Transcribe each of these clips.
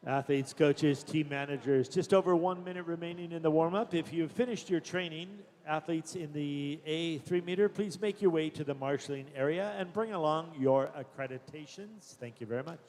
Athletes, coaches, team managers, just over 1 minute remaining in the warm-up. If you've finished your training, athletes in the A 3-meter, please make your way to the marshalling area and bring along your accreditations. Thank you very much.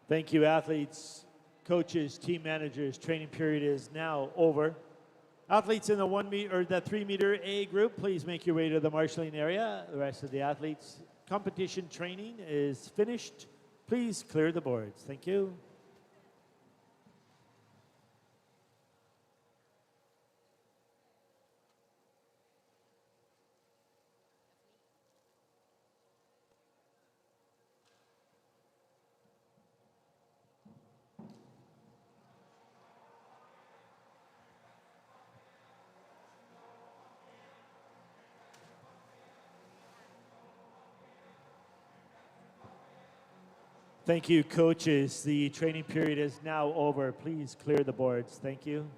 Thank you, athletes, coaches, team managers. Training period is now over. Athletes in the 3-meter A group, please make your way to the marshalling area. The rest of the athletes' competition training is finished. Please clear the boards. Thank you. Thank you, coaches. The training period is now over. Please clear the boards. Thank you.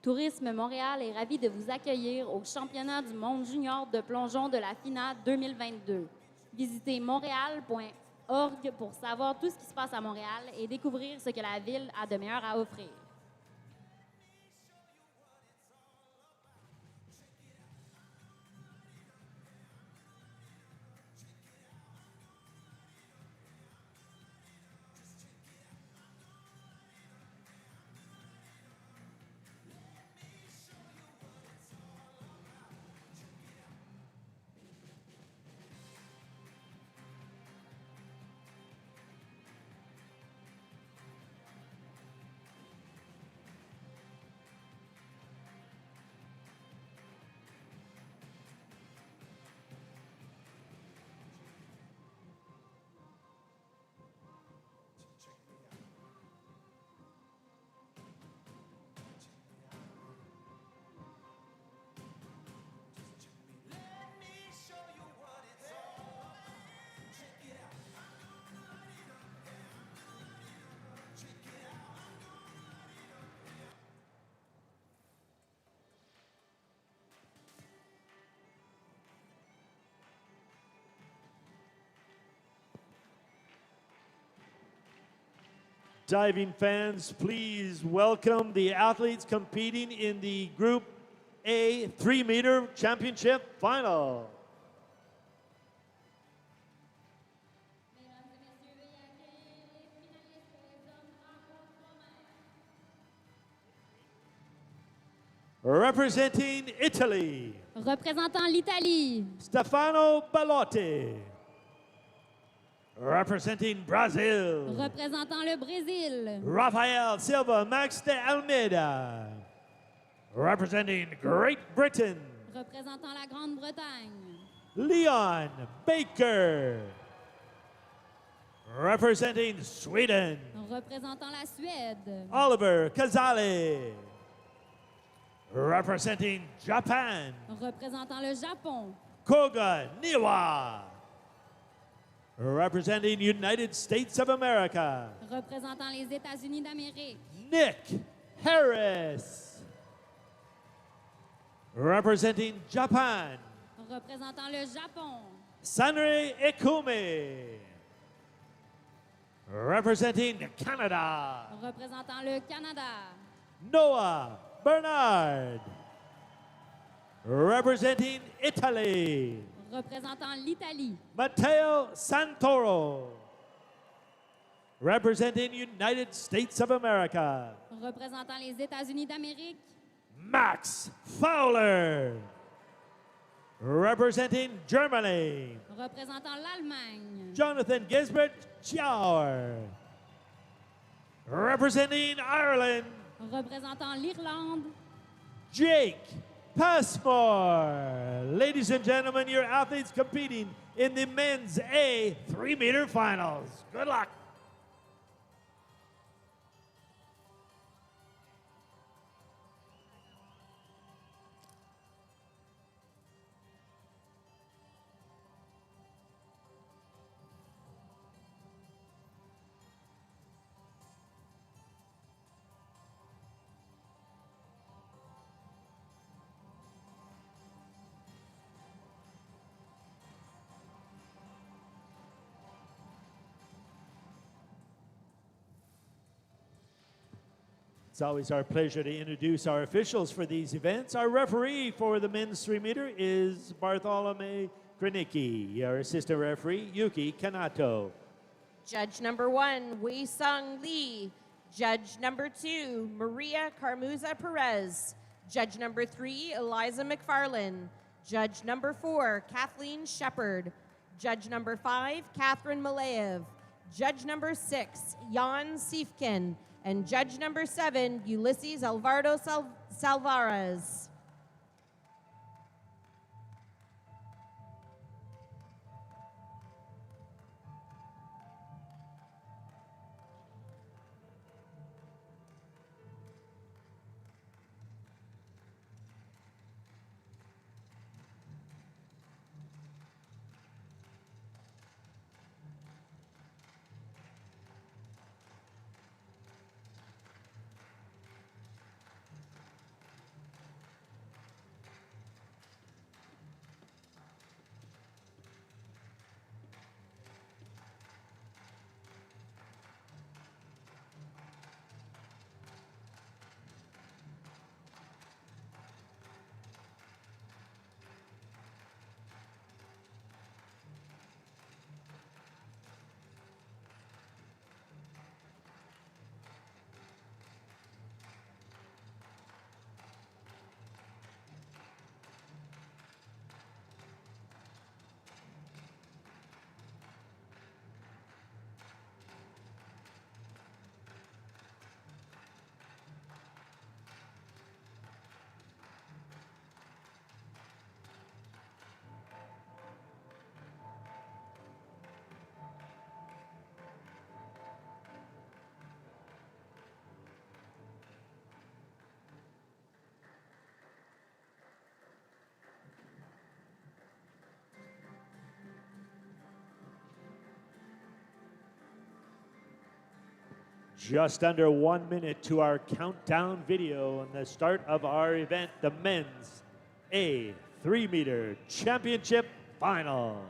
Tourisme Montréal est ravi de vous accueillir au championnat du monde junior de plongeon de la FINA 2022. Visitez montréal.org pour savoir tout ce qui se passe à Montréal et découvrir ce que la ville a de meilleur à offrir. Diving fans, please welcome the athletes competing in the Group A 3-meter championship final. Representing Italy, Représentant l'Italie, Stefano Ballotti. Representing Brazil, représentant le Brésil, Rafael Silva Max de Almeida. Representing Great Britain, représentant la Grande-Bretagne, Leon Baker. Representing Sweden, représentant la Suède, Oliver Casale. Representing Japan, représentant le Japon, Koga Niwa. Representing United States of America, représentant les États-Unis d'Amérique, Nick Harris. Representing Japan, représentant le Japon, Sanre Ekume. Representing Canada, représentant le Canada, Noah Bernard. Representing Italy, représentant l'Italie, Matteo Santoro. Representing United States of America, représentant les États-Unis d'Amérique, Max Fowler. Representing Germany, représentant l'Allemagne, Jonathan Gisbert Chiauer. Representing Ireland, représentant l'Irlande, Jake Passmore. Ladies and gentlemen, your athletes competing in the men's A 3-meter finals. Good luck. It's always our pleasure to introduce our officials for these events. Our referee for the men's 3-meter is Bartholomew Krenicki. Our assistant referee, Yuki Kanato. Judge number 1, Wei Sung Lee. Judge number 2, Maria Carmuza Perez. Judge number 3, Eliza McFarlane. Judge number 4, Kathleen Shepard. Judge number 5, Catherine Malayev. Judge number 6, Jan Siefkin. And judge number 7, Ulysses Alvarado Salvarez. just under 1 minute to our countdown video and the start of our event, the men's A 3-meter championship final.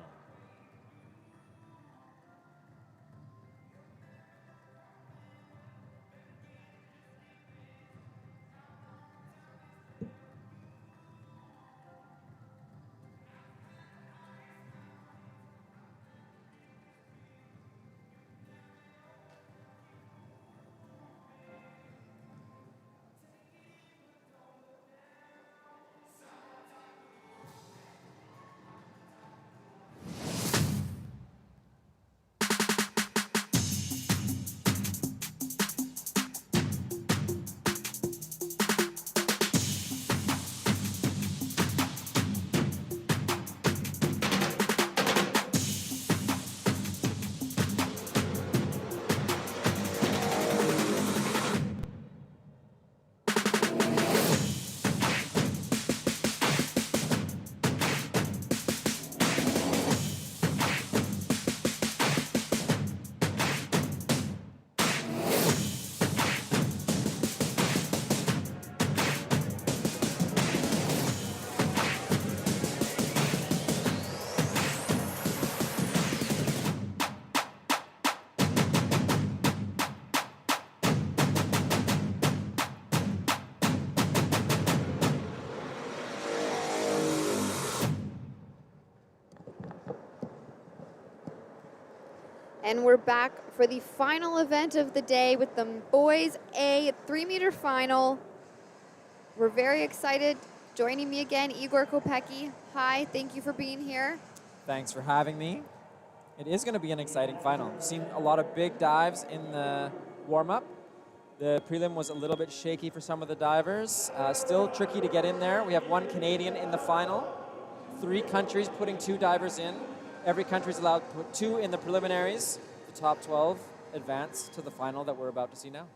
And we're back for the final event of the day with the boys A 3-meter final. We're very excited. Joining me again, Igor Kopecki. Hi, thank you for being here. Thanks for having me. It is going to be an exciting final. We've seen a lot of big dives in the warm-up. The prelim was a little bit shaky for some of the divers. Still tricky to get in there. We have one Canadian in the final. 3 countries putting 2 divers in. Every country is allowed to put 2 in the preliminaries. The top 12 advance to the final that we're about to see now.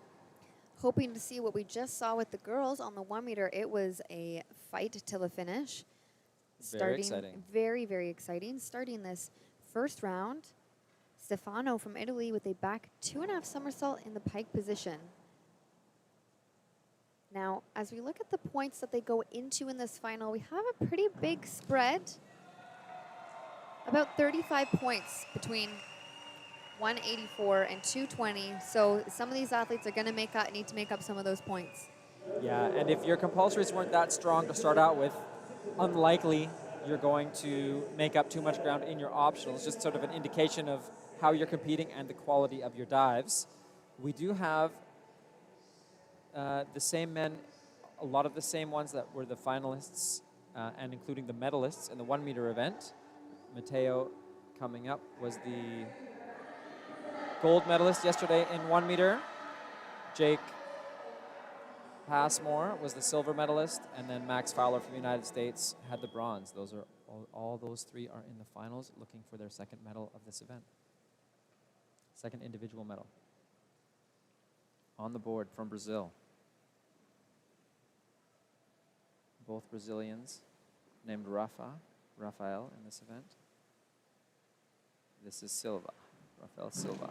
Hoping to see what we just saw with the girls on the 1-meter. It was a fight till the finish. Very exciting. Very, very exciting. Starting this first round, Stefano from Italy with a back 2.5 somersault in the pike position. Now, as we look at the points that they go into in this final, we have a pretty big spread. About 35 points between 184 and 220. So some of these athletes are going to need to make up some of those points. Yeah, and if your compulsories weren't that strong to start out with, unlikely you're going to make up too much ground in your optionals. Just sort of an indication of how you're competing and the quality of your dives. We do have the same men, a lot of the same ones that were the finalists and including the medalists in the 1-meter event. Matteo, coming up, was the gold medalist yesterday in 1-meter. Jake Passmore was the silver medalist, and then Max Fowler from the United States had the bronze. Those are all those 3 are in the finals, looking for their second medal of this event. Second individual medal. On the board from Brazil. Both Brazilians named Rafael in this event. This is Silva, Rafael Silva.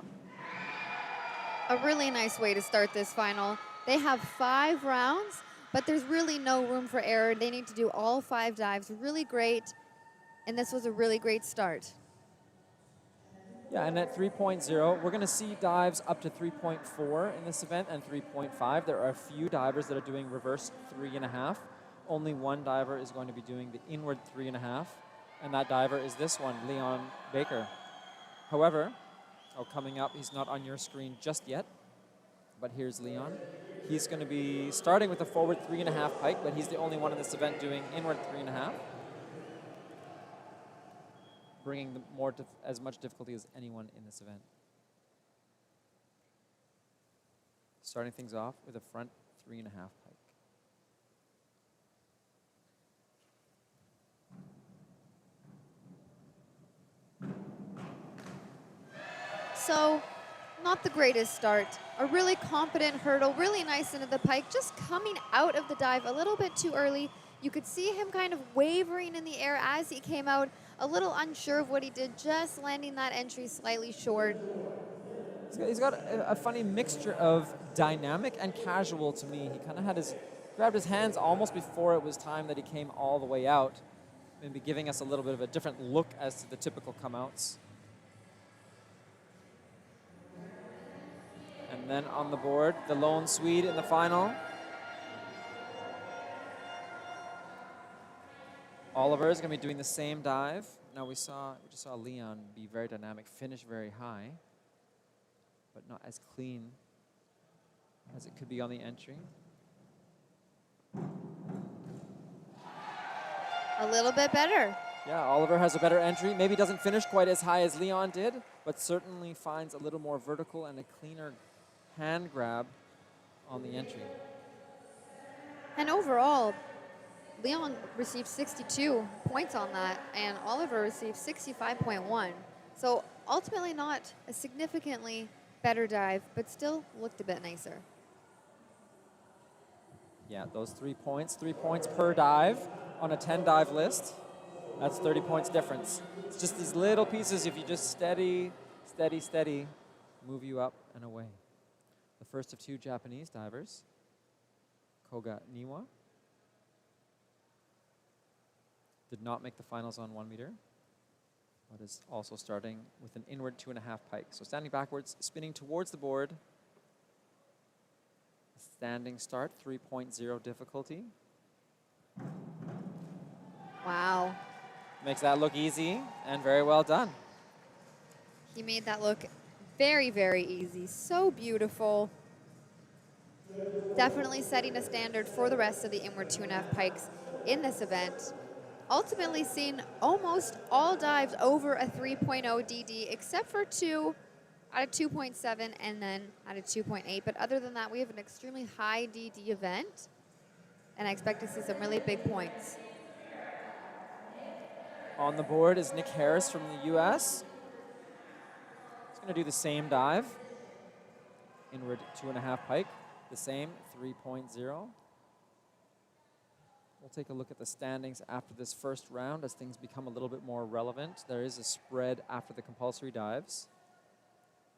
A really nice way to start this final. They have 5 rounds, but there's really no room for error. They need to do all 5 dives really great, and this was a really great start. Yeah, and at 3.0, we're going to see dives up to 3.4 in this event and 3.5. There are a few divers that are doing reverse 3.5. Only one diver is going to be doing the inward 3.5, and that diver is this one, Leon Baker. However, coming up, he's not on your screen just yet, but here's Leon. He's going to be starting with a forward 3.5 pike, but he's the only one in this event doing inward 3.5, bringing as much difficulty as anyone in this event. Starting things off with a front 3.5 pike. So, not the greatest start. A really confident hurdle, really nice into the pike, just coming out of the dive a little bit too early. You could see him kind of wavering in the air as he came out, a little unsure of what he did, just landing that entry slightly short. He's got a funny mixture of dynamic and casual to me. He kind of grabbed his hands almost before it was time that he came all the way out, maybe giving us a little bit of a different look as to the typical come-outs. And then on the board, the lone Swede in the final. Oliver is going to be doing the same dive. Now we just saw Leon be very dynamic, finish very high, but not as clean as it could be on the entry. A little bit better. Yeah, Oliver has a better entry. Maybe doesn't finish quite as high as Leon did, but certainly finds a little more vertical and a cleaner hand grab on the entry. And overall, Leon received 62 points on that, and Oliver received 65.1. So ultimately not a significantly better dive, but still looked a bit nicer. Yeah, those 3 points per dive on a 10 dive list. That's 30 points difference. It's just these little pieces, if you just steady, move you up and away. The first of 2 Japanese divers, Koga Niwa, did not make the finals on 1 meter, but is also starting with an inward 2.5 pike. So standing backwards, spinning towards the board. Standing start, 3.0 difficulty. Wow. Makes that look easy and very well done. He made that look very, very easy. So beautiful. Definitely setting a standard for the rest of the inward 2.5 pikes in this event. Ultimately seen almost all dives over a 3.0 DD, except for 2 out of 2.7 and then out of 2.8. But other than that, we have an extremely high DD event, and I expect to see some really big points. On the board is Nick Harris from the US. He's going to do the same dive. Inward 2.5 pike, the same 3.0. We'll take a look at the standings after this first round as things become a little bit more relevant. There is a spread after the compulsory dives.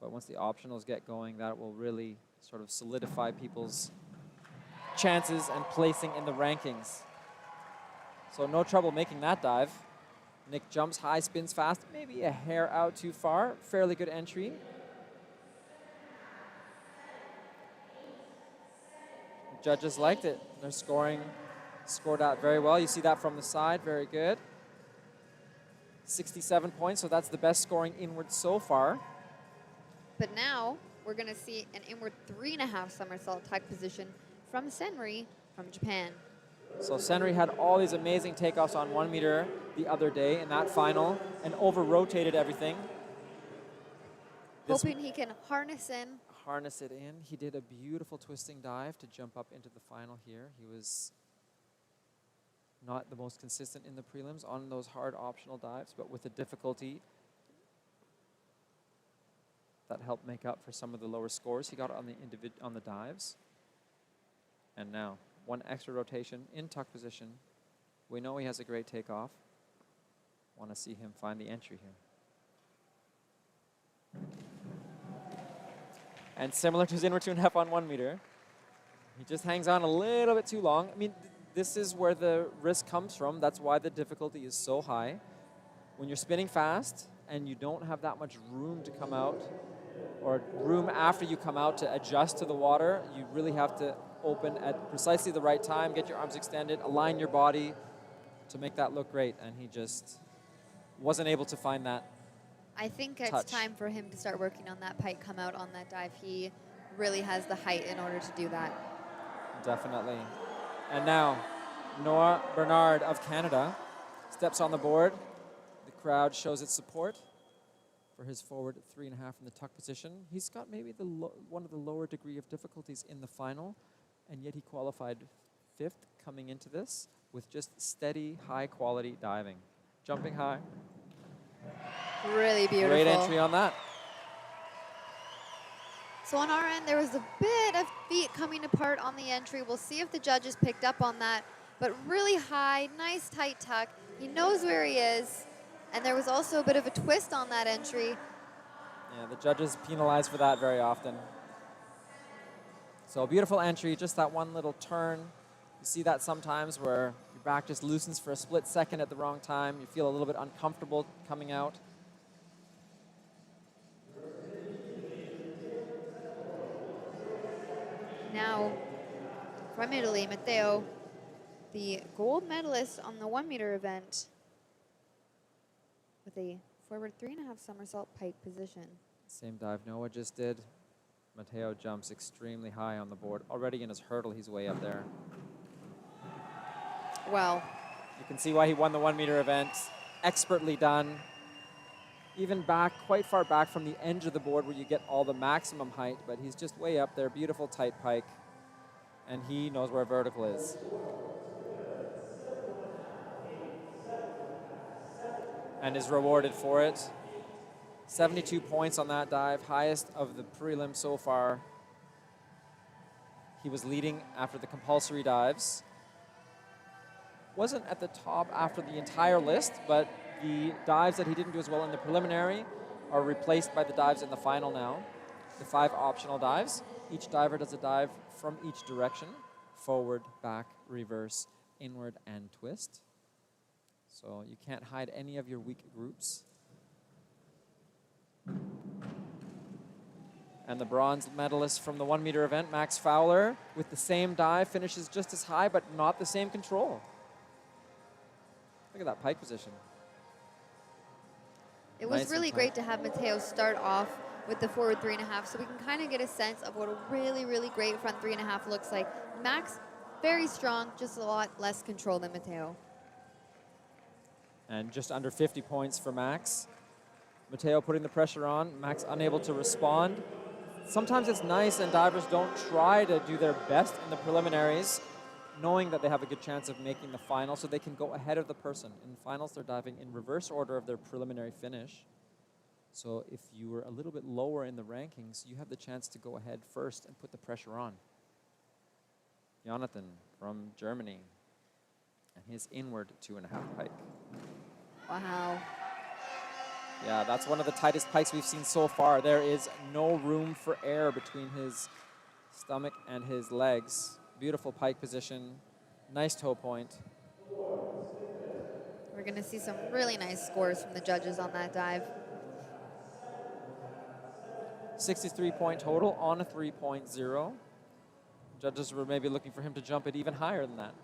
But once the optionals get going, that will really sort of solidify people's chances and placing in the rankings. So no trouble making that dive. Nick jumps high, spins fast, maybe a hair out too far. Fairly good entry. The judges liked it. They're scored out very well. You see that from the side, very good. 67 points, so that's the best scoring inward so far. But now we're going to see an inward 3.5 somersault tuck position from Senri from Japan. So Senri had all these amazing takeoffs on 1 meter the other day in that final and over-rotated everything. Hoping he can harness it in. He did a beautiful twisting dive to jump up into the final here. He was not the most consistent in the prelims on those hard optional dives, but with the difficulty that helped make up for some of the lower scores he got on the dives. And now, 1 extra rotation in tuck position. We know he has a great takeoff. Want to see him find the entry here. And similar to his inward 2.5 on 1 meter, he just hangs on a little bit too long. I mean, this is where the risk comes from. That's why the difficulty is so high. When you're spinning fast and you don't have that much room to come out, or room after you come out to adjust to the water, you really have to open at precisely the right time, get your arms extended, align your body to make that look great. And he just wasn't able to find that I think touch. it's time for him to start working on that pike come out on that dive. He really has the height in order to do that. Definitely. And now, Noah Bernard of Canada steps on the board. The crowd shows its support for his forward 3.5 in the tuck position. He's got maybe one of the lower degree of difficulties in the final, and yet he qualified 5th coming into this with just steady, high-quality diving. Jumping high. Really beautiful. Great entry on that. So on our end, there was a bit of feet coming apart on the entry. We'll see if the judges picked up on that. But really high, nice tight tuck. He knows where he is. And there was also a bit of a twist on that entry. Yeah, the judges penalize for that very often. So a beautiful entry, just that one little turn. You see that sometimes where your back just loosens for a split second at the wrong time. You feel a little bit uncomfortable coming out. Now, from Italy, Matteo, the gold medalist on the 1 meter event with a forward 3.5 somersault pike position. Same dive Noah just did. Matteo jumps extremely high on the board. Already in his hurdle, he's way up there. Well, You can see why he won the 1 meter event. Expertly done. Even back, quite far back from the edge of the board where you get all the maximum height, but he's just way up there. Beautiful tight pike. And he knows where vertical is. And is rewarded for it. 72 points on that dive, highest of the prelim so far. He was leading after the compulsory dives. Wasn't at the top after the entire list, but the dives that he didn't do as well in the preliminary are replaced by the dives in the final now. The 5 optional dives. Each diver does a dive from each direction: forward, back, reverse, inward, and twist. So you can't hide any of your weak groups. And the bronze medalist from the 1 meter event, Max Fowler, with the same dive, finishes just as high, but not the same control. Look at that pike position. it was Nice and really tight. great to have Matteo start off with the forward 3.5 so we can kind of get a sense of what a really, really great front 3.5 looks like. Max, very strong, just a lot less control than Matteo. And just under 50 points for Max. Matteo putting the pressure on, Max unable to respond. Sometimes it's nice and divers don't try to do their best in the preliminaries, knowing that they have a good chance of making the final so they can go ahead of the person. In the finals, they're diving in reverse order of their preliminary finish. So if you were a little bit lower in the rankings, you have the chance to go ahead first and put the pressure on. Jonathan from Germany and his inward 2.5 pike. Wow. Yeah, that's one of the tightest pikes we've seen so far. There is no room for air between his stomach and his legs. Beautiful pike position, nice toe point. We're going to see some really nice scores from the judges on that dive. 63-point total on a 3.0. Judges were maybe looking for him to jump it even higher than that.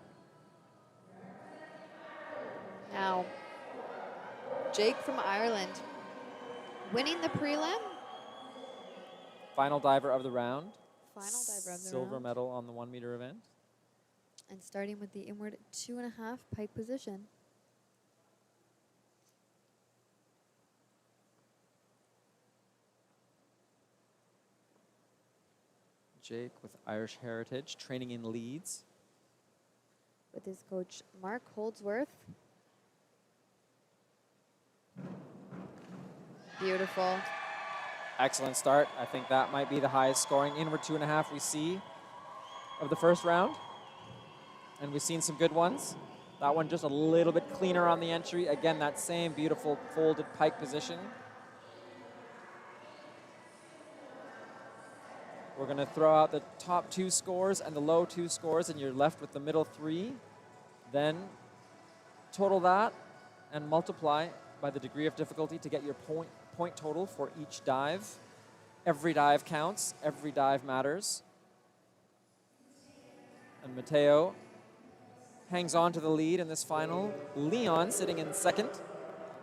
Now, Jake from Ireland, winning the prelim. Final diver of the round. Final diver of the Silver round. medal on the 1 meter event. And starting with the inward 2.5 pike position. Jake with Irish heritage, training in Leeds. With his coach, Mark Holdsworth. Beautiful. Excellent start. I think that might be the highest scoring inward 2.5 we see of the first round. And we've seen some good ones. That one just a little bit cleaner on the entry. Again, that same beautiful folded pike position. We're going to throw out the top 2 scores and the low 2 scores, and you're left with the middle 3. Then total that and multiply by the degree of difficulty to get your point total for each dive. Every dive counts. Every dive matters. And Matteo hangs on to the lead in this final. Leon sitting in second,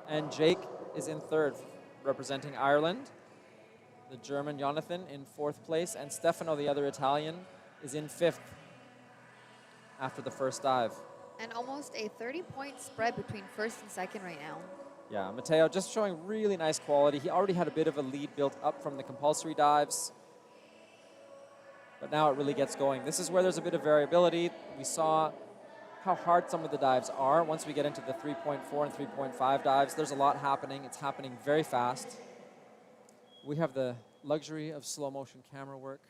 and Jake is in third, representing Ireland. The German Jonathan in 4th place, and Stefano, the other Italian, is in 5th after the first dive. And almost a 30-point spread between first and second right now. Yeah, Matteo just showing really nice quality. He already had a bit of a lead built up from the compulsory dives, but now it really gets going. This is where there's a bit of variability. We saw how hard some of the dives are. Once we get into the 3.4 and 3.5 dives, there's a lot happening. It's happening very fast. We have the luxury of slow motion camera work,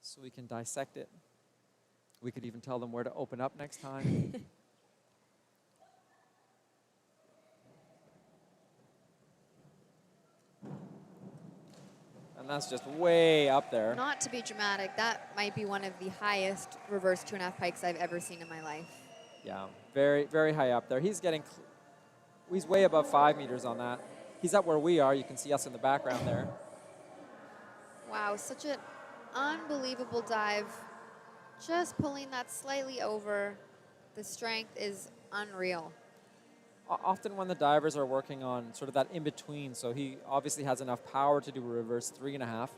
so we can dissect it. We could even tell them where to open up next time. and that's just way up there. Not to be dramatic, that might be one of the highest reverse 2.5 pikes I've ever seen in my life. Yeah, very, very high up there. He's way above 5 meters on that. He's up where we are. You can see us in the background there. Wow, such an unbelievable dive. Just pulling that slightly over. The strength is unreal. Often when the divers are working on sort of that in-between, so he obviously has enough power to do a reverse 3.5.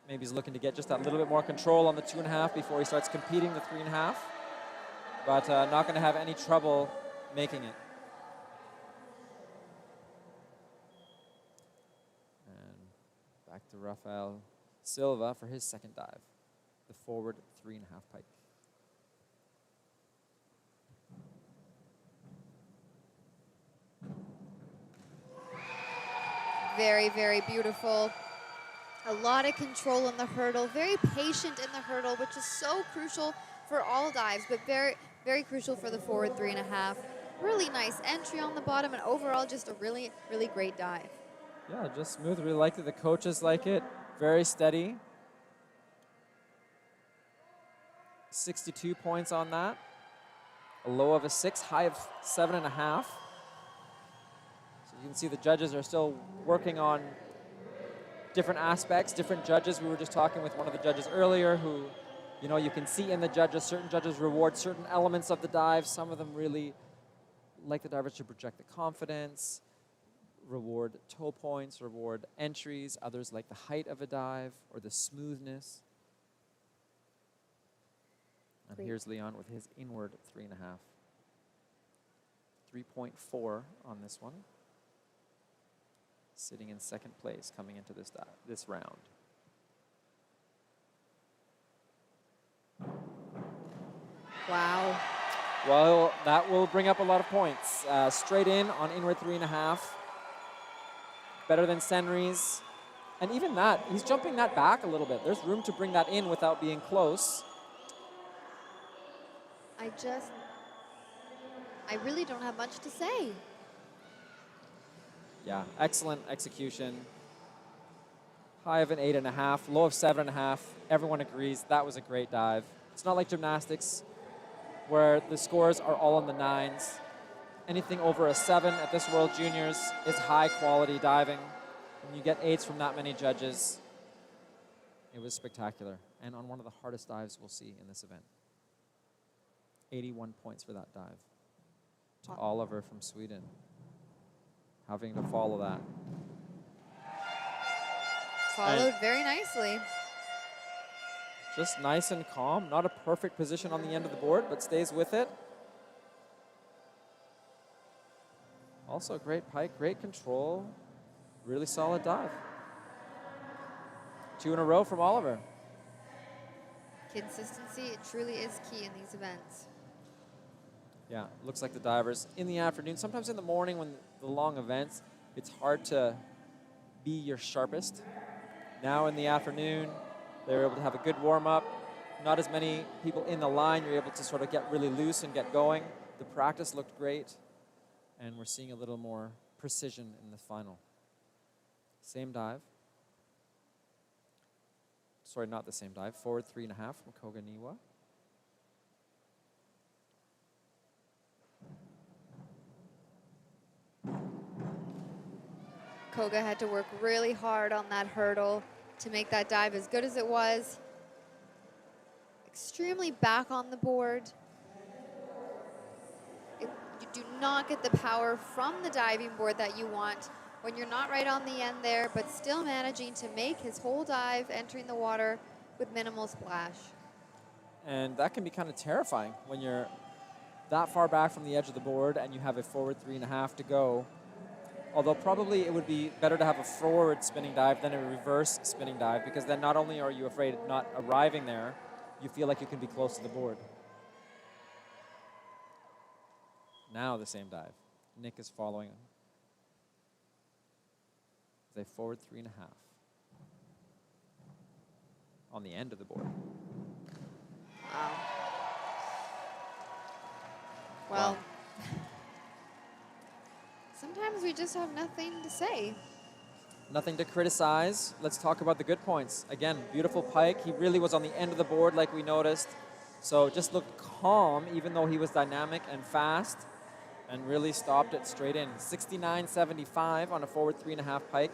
Maybe he's looking to get just that little bit more control on the 2.5 before he starts competing the 3.5. But not going to have any trouble making it. And back to Rafael Silva for his second dive, the forward 3.5 pike. Very, very beautiful. A lot of control on the hurdle. Very patient in the hurdle, which is so crucial for all dives, but very, very crucial for the forward 3.5. Really nice entry on the bottom, and overall just a really, really great dive. Yeah, just smooth. Really like it. The coaches like it. Very steady. 62 points on that. A low of a 6, high of 7.5. So you can see the judges are still working on different aspects, different judges. We were just talking with one of the judges earlier who, you know, you can see in the judges, certain judges reward certain elements of the dive. Some of them really like the divers to project the confidence, reward toe points, reward entries. Others like the height of a dive or the smoothness. And Great. here's Leon with his inward 3.5. 3.4 on this one. Sitting in second place coming into this round. Wow. Well, that will bring up a lot of points. Straight in on inward 3.5. Better than Senri's. And even that, he's jumping that back a little bit. There's room to bring that in without being close. I really don't have much to say. Yeah, excellent execution. High of an 8.5, low of 7.5. Everyone agrees that was a great dive. It's not like gymnastics where the scores are all in the 9s. Anything over a 7 at this World Juniors is high quality diving. When you get 8s from that many judges, it was spectacular. And on one of the hardest dives we'll see in this event. 81 points for that dive. To Oliver from Sweden. Having to follow that. Followed very nicely. Just nice and calm. Not a perfect position on the end of the board, but stays with it. Also great pike, great control. Really solid dive. 2 in a row from Oliver. Consistency, it truly is key in these events. Yeah, looks like the divers in the afternoon, sometimes in the morning when the long events, it's hard to be your sharpest. Now in the afternoon, they're able to have a good warm-up. Not as many people in the line. You're able to sort of get really loose and get going. The practice looked great, and we're seeing a little more precision in the final. Same dive. Sorry, not the same dive. Forward 3.5 from Koga Niwa. Koga had to work really hard on that hurdle to make that dive as good as it was. Extremely back on the board. You do not get the power from the diving board that you want when you're not right on the end there, but still managing to make his whole dive entering the water with minimal splash. And that can be kind of terrifying when you're that far back from the edge of the board and you have a forward 3.5 to go. Although probably it would be better to have a forward spinning dive than a reverse spinning dive, because then not only are you afraid of not arriving there, you feel like you can be close to the board. Now the same dive. Nick is following with a forward 3.5 on the end of the board. Wow. Well, Wow. Sometimes we just have nothing to say. Nothing to criticize. Let's talk about the good points. Again, beautiful pike. He really was on the end of the board like we noticed. So just looked calm even though he was dynamic and fast and really stopped it straight in. 69.75 on a forward 3.5 pike.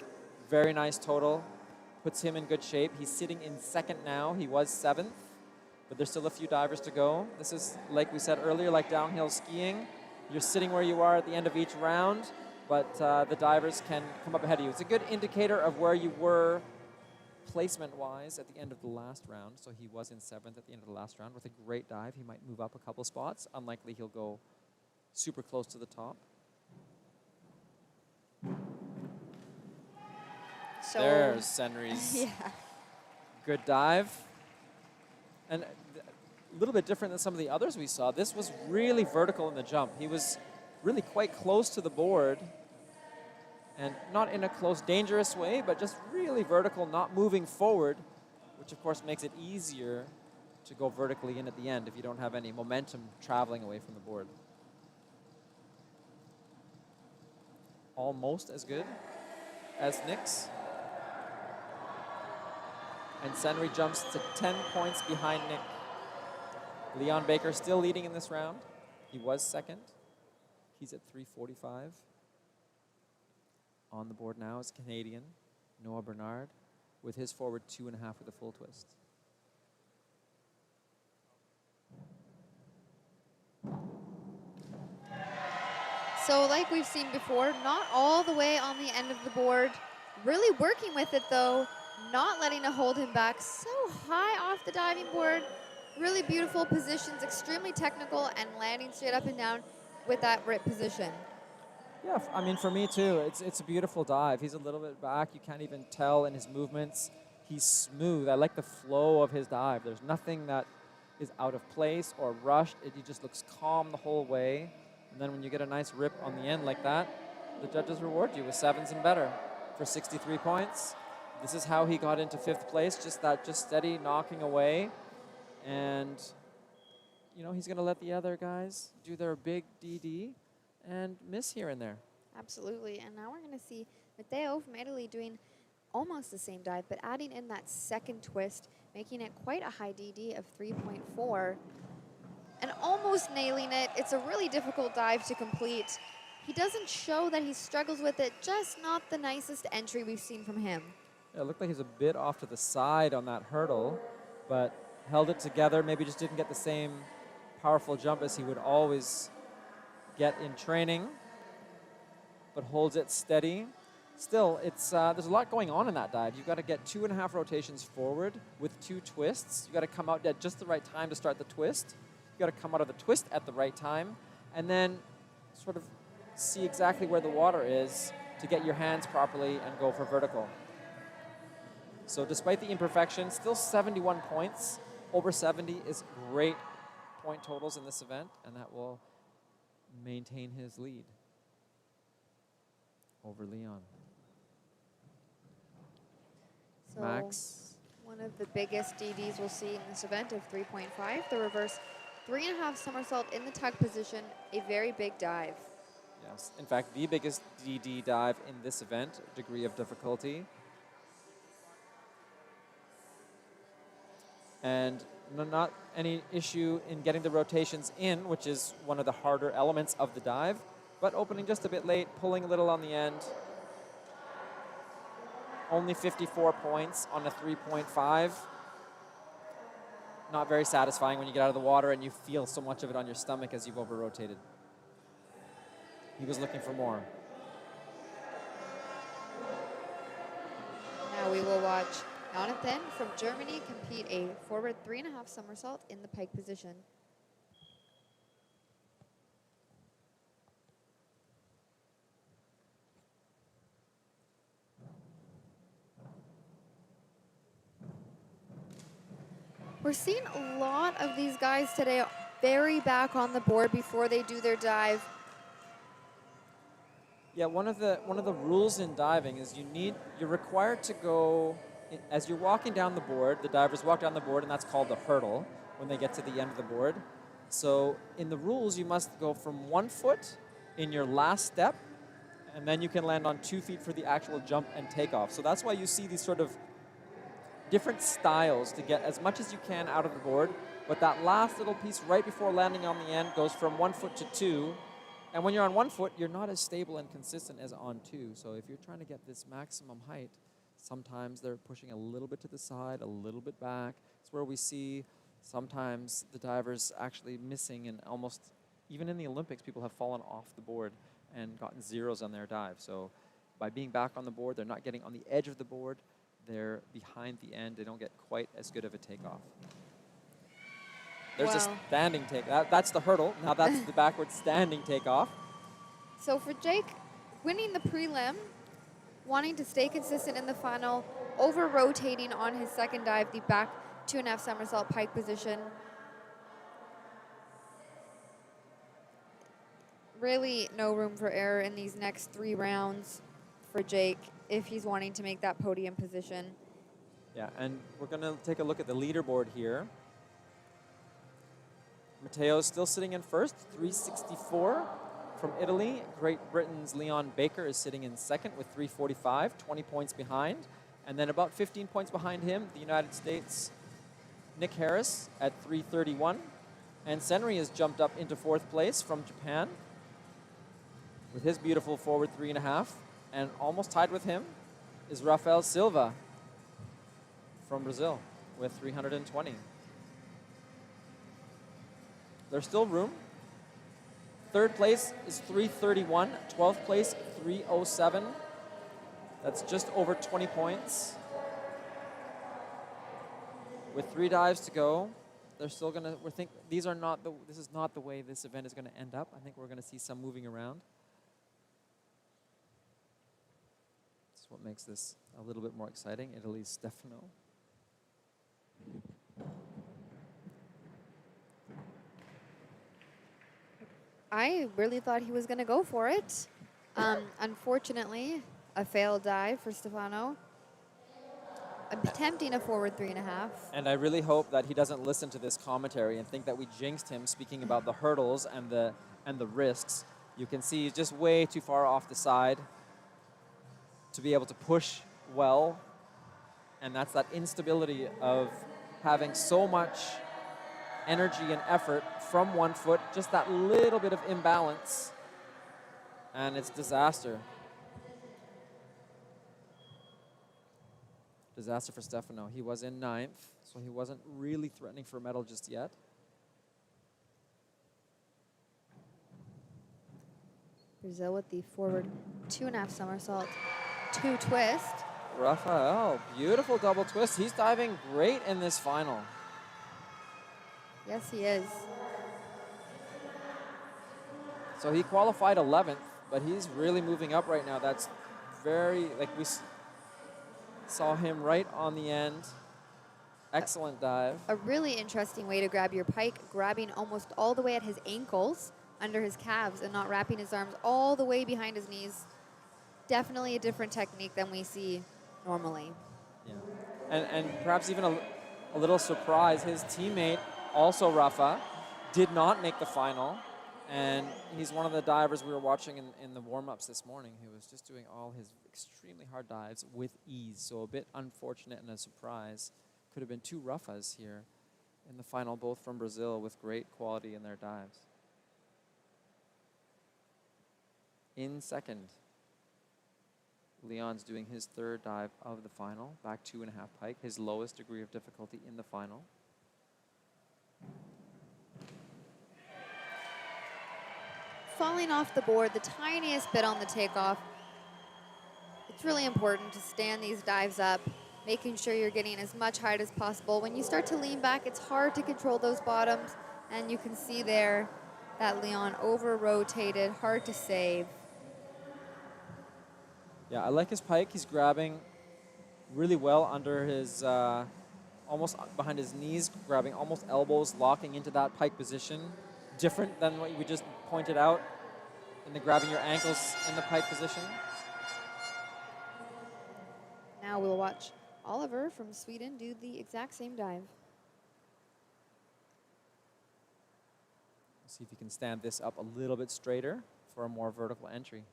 Very nice total. Puts him in good shape. He's sitting in second now. He was 7th, but there's still a few divers to go. This is, like we said earlier, like downhill skiing. You're sitting where you are at the end of each round, but the divers can come up ahead of you. It's a good indicator of where you were placement-wise at the end of the last round. So he was in 7th at the end of the last round with a great dive. He might move up a couple spots. Unlikely he'll go super close to the top. So, There's Senri's yeah. good dive. And a little bit different than some of the others we saw. This was really vertical in the jump. He was really quite close to the board, and not in a close, dangerous way, but just really vertical, not moving forward, which of course makes it easier to go vertically in at the end if you don't have any momentum traveling away from the board. Almost as good as Nick's. And Senri jumps to 10 points behind Nick. Leon Baker still leading in this round. He was second. He's at 3:45. On the board now is Canadian Noah Bernard with his forward 2.5 with a full twist. So like we've seen before, not all the way on the end of the board. Really working with it though, not letting it hold him back. So high off the diving board. Really beautiful positions, extremely technical, and landing straight up and down with that rip position. Yeah, I mean, for me too, it's a beautiful dive. He's a little bit back. You can't even tell in his movements. He's smooth. I like the flow of his dive. There's nothing that is out of place or rushed. He just looks calm the whole way. And then when you get a nice rip on the end like that, the judges reward you with 7s and better for 63 points. This is how he got into 5th place, just steady knocking away. And, you know, he's going to let the other guys do their big DD and miss here and there. Absolutely, and now we're going to see Matteo from Italy doing almost the same dive, but adding in that second twist, making it quite a high DD of 3.4, and almost nailing it. It's a really difficult dive to complete. He doesn't show that he struggles with it, just not the nicest entry we've seen from him. Yeah, it looked like he's a bit off to the side on that hurdle, but held it together, maybe just didn't get the same powerful jump as he would always get in training, but holds it steady. Still, it's there's a lot going on in that dive. You've got to get 2.5 rotations forward with 2 twists. You've got to come out at just the right time to start the twist. You've got to come out of the twist at the right time, and then sort of see exactly where the water is to get your hands properly and go for vertical. So despite the imperfection, still 71 points. Over 70 is great point totals in this event, and that will maintain his lead over Leon. So Max. one of the biggest DDs we'll see in this event of 3.5, the reverse 3.5 somersault in the tug position, a very big dive. Yes, in fact, the biggest DD dive in this event, degree of difficulty. And not any issue in getting the rotations in, which is one of the harder elements of the dive, but opening just a bit late, pulling a little on the end. Only 54 points on a 3.5. Not very satisfying when you get out of the water and you feel so much of it on your stomach as you've over-rotated. He was looking for more. Now we will watch Jonathan from Germany compete a forward 3.5 somersault in the pike position. We're seeing a lot of these guys today very back on the board before they do their dive. Yeah, one of the rules in diving is you're required to go as you're walking down the board. The divers walk down the board, and that's called the hurdle when they get to the end of the board. So in the rules, you must go from 1 foot in your last step and then you can land on 2 feet for the actual jump and takeoff. So that's why you see these sort of different styles to get as much as you can out of the board. But that last little piece right before landing on the end goes from 1 foot to 2. And when you're on 1 foot, you're not as stable and consistent as on 2. So if you're trying to get this maximum height, sometimes they're pushing a little bit to the side, a little bit back. It's where we see sometimes the divers actually missing, and almost, even in the Olympics, people have fallen off the board and gotten zeros on their dive. So by being back on the board, they're not getting on the edge of the board. They're behind the end. They don't get quite as good of a takeoff. There's a standing take. That's the hurdle. Now that's the backward standing takeoff. So for Jake, winning the prelim, wanting to stay consistent in the final, over-rotating on his second dive, the back 2.5 somersault pike position. Really no room for error in these next 3 rounds for Jake if he's wanting to make that podium position. Yeah, and we're going to take a look at the leaderboard here. Matteo's still sitting in first, 364 from Italy. Great Britain's Leon Baker is sitting in second with 345, 20 points behind. And then about 15 points behind him, the United States' Nick Harris at 331. And Senri has jumped up into 4th place from Japan with his beautiful forward 3.5. And almost tied with him is Rafael Silva from Brazil with 320. There's still room. 3rd place is 331. 12th place, 307. That's just over 20 points. With 3 dives to go, they're still gonna. This is not the way this event is gonna end up. I think we're gonna see some moving around. That's what makes this a little bit more exciting. Italy's Stefano. I really thought he was going to go for it. Unfortunately, a failed dive for Stefano. Attempting a forward 3.5. And I really hope that he doesn't listen to this commentary and think that we jinxed him speaking about the hurdles and the risks. You can see he's just way too far off the side to be able to push well. And that's that instability of having so much energy and effort from 1 foot, just that little bit of imbalance, and it's disaster. Disaster for Stefano. He was in 9th, so he wasn't really threatening for a medal just yet. Brazil with the forward 2.5 somersault, 2 twist. Rafael, beautiful double twist. He's diving great in this final. Yes, he is. So he qualified 11th, but he's really moving up right now. That's very, we saw him right on the end. Excellent dive. A really interesting way to grab your pike, grabbing almost all the way at his ankles, under his calves, and not wrapping his arms all the way behind his knees. Definitely a different technique than we see normally. Yeah, and perhaps even a little surprise, his teammate, also Rafa, did not make the final. And he's one of the divers we were watching in the warm-ups this morning who was just doing all his extremely hard dives with ease. So a bit unfortunate and a surprise. Could have been 2 Rafas here in the final, both from Brazil with great quality in their dives. In second, Leon's doing his 3rd dive of the final, back 2.5 pike, his lowest degree of difficulty in the final. Falling off the board, the tiniest bit on the takeoff. It's really important to stand these dives up, making sure you're getting as much height as possible. When you start to lean back, it's hard to control those bottoms, and you can see there that Leon over-rotated, hard to save. Yeah, I like his pike. He's grabbing really well under his, almost behind his knees, grabbing almost elbows, locking into that pike position. Different than what we just pointed out in the grabbing your ankles in the pike position. Now we'll watch Oliver from Sweden do the exact same dive. See if you can stand this up a little bit straighter for a more vertical entry.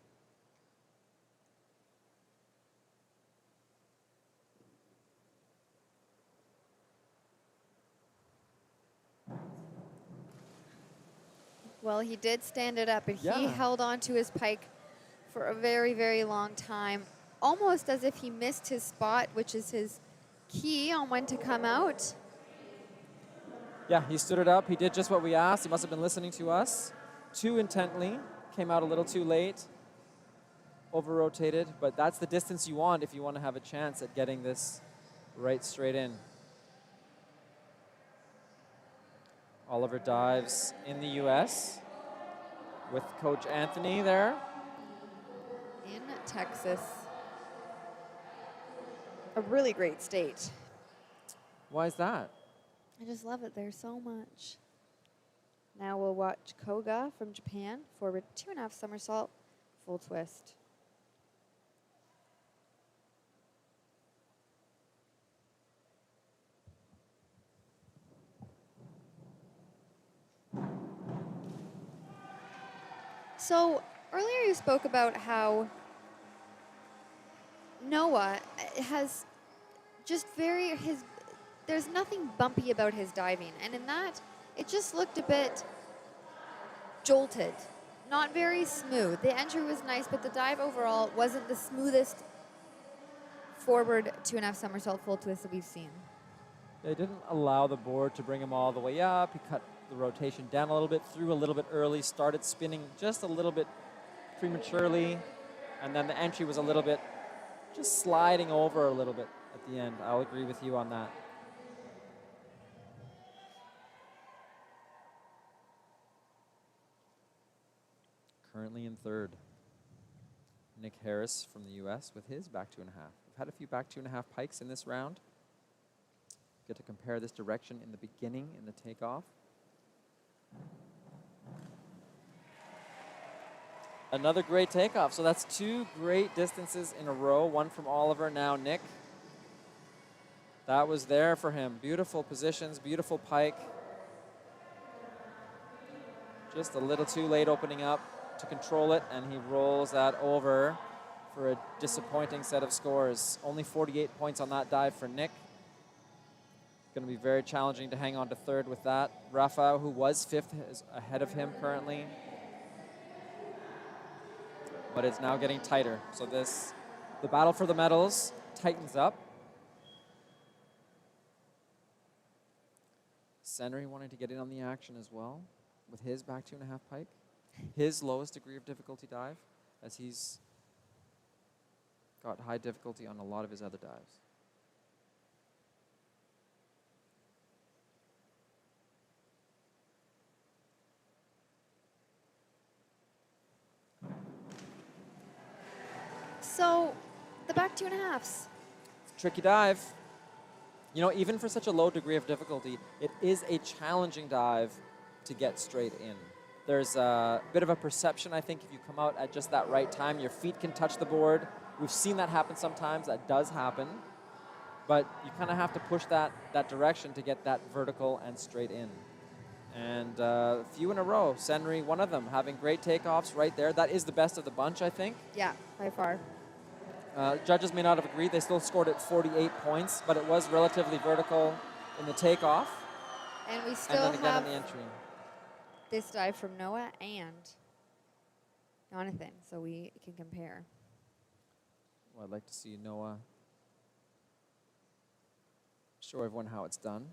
Well, he did stand it up, and he Yeah. held on to his pike for a very, very long time, almost as if he missed his spot, which is his key on when to come out. Yeah, he stood it up. He did just what we asked. He must have been listening to us too intently. Came out a little too late. Over-rotated, but that's the distance you want if you want to have a chance at getting this right straight in. Oliver dives in the U.S. with Coach Anthony there. In Texas. A really great state. Why is that? I just love it there so much. Now we'll watch Koga from Japan, forward 2.5 somersault, full twist. So earlier you spoke about how Noah has just there's nothing bumpy about his diving. And in that, it just looked a bit jolted, not very smooth. The entry was nice, but the dive overall wasn't the smoothest forward 2.5 somersault full twist that we've seen. They didn't allow the board to bring him all the way up. He cut the rotation down a little bit, threw a little bit early, started spinning just a little bit prematurely, and then the entry was a little bit just sliding over a little bit at the end. I'll agree with you on that. Currently in third, Nick Harris from the U.S. with his back 2.5. We've had a few back 2.5 pikes in this round. Get to compare this direction in the beginning in the takeoff. Another great takeoff. So that's 2 great distances in a row. One from Oliver, now Nick. That was there for him. Beautiful positions, beautiful pike. Just a little too late opening up to control it, and he rolls that over for a disappointing set of scores. Only 48 points on that dive for Nick. Going to be very challenging to hang on to third with that. Rafa, who was 5th, is ahead of him currently. But it's now getting tighter. So the battle for the medals tightens up. Senry wanted to get in on the action as well with his back 2.5 pike. His lowest degree of difficulty dive, as he's got high difficulty on a lot of his other dives. So the back 2.5s. Tricky dive. You know, even for such a low degree of difficulty, it is a challenging dive to get straight in. There's a bit of a perception, I think, if you come out at just that right time, your feet can touch the board. We've seen that happen sometimes. That does happen. But you kind of have to push that direction to get that vertical and straight in. And a few in a row. Senry, one of them, having great takeoffs right there. That is the best of the bunch, I think. Yeah, by far. Judges may not have agreed. They still scored at 48 points, but it was relatively vertical in the takeoff. And we still And then again have in the entry. this dive from Noah and Jonathan, so we can compare. Well, I'd like to see Noah show everyone how it's done.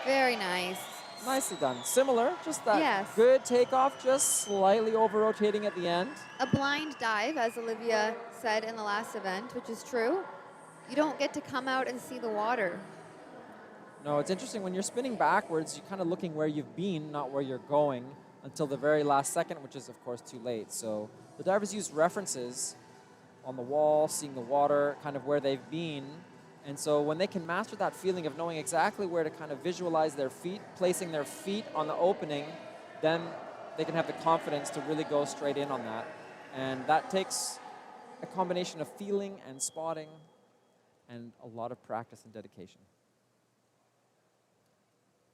Very nice. Nicely done. Similar, just that Yes. good takeoff, just slightly over-rotating at the end. A blind dive, as Olivia said in the last event, which is true. You don't get to come out and see the water. No, it's interesting. When you're spinning backwards, you're kind of looking where you've been, not where you're going, until the very last second, which is, of course, too late. So the divers use references on the wall, seeing the water, kind of where they've been. And so when they can master that feeling of knowing exactly where to kind of visualize their feet, placing their feet on the opening, then they can have the confidence to really go straight in on that. And that takes a combination of feeling and spotting and a lot of practice and dedication.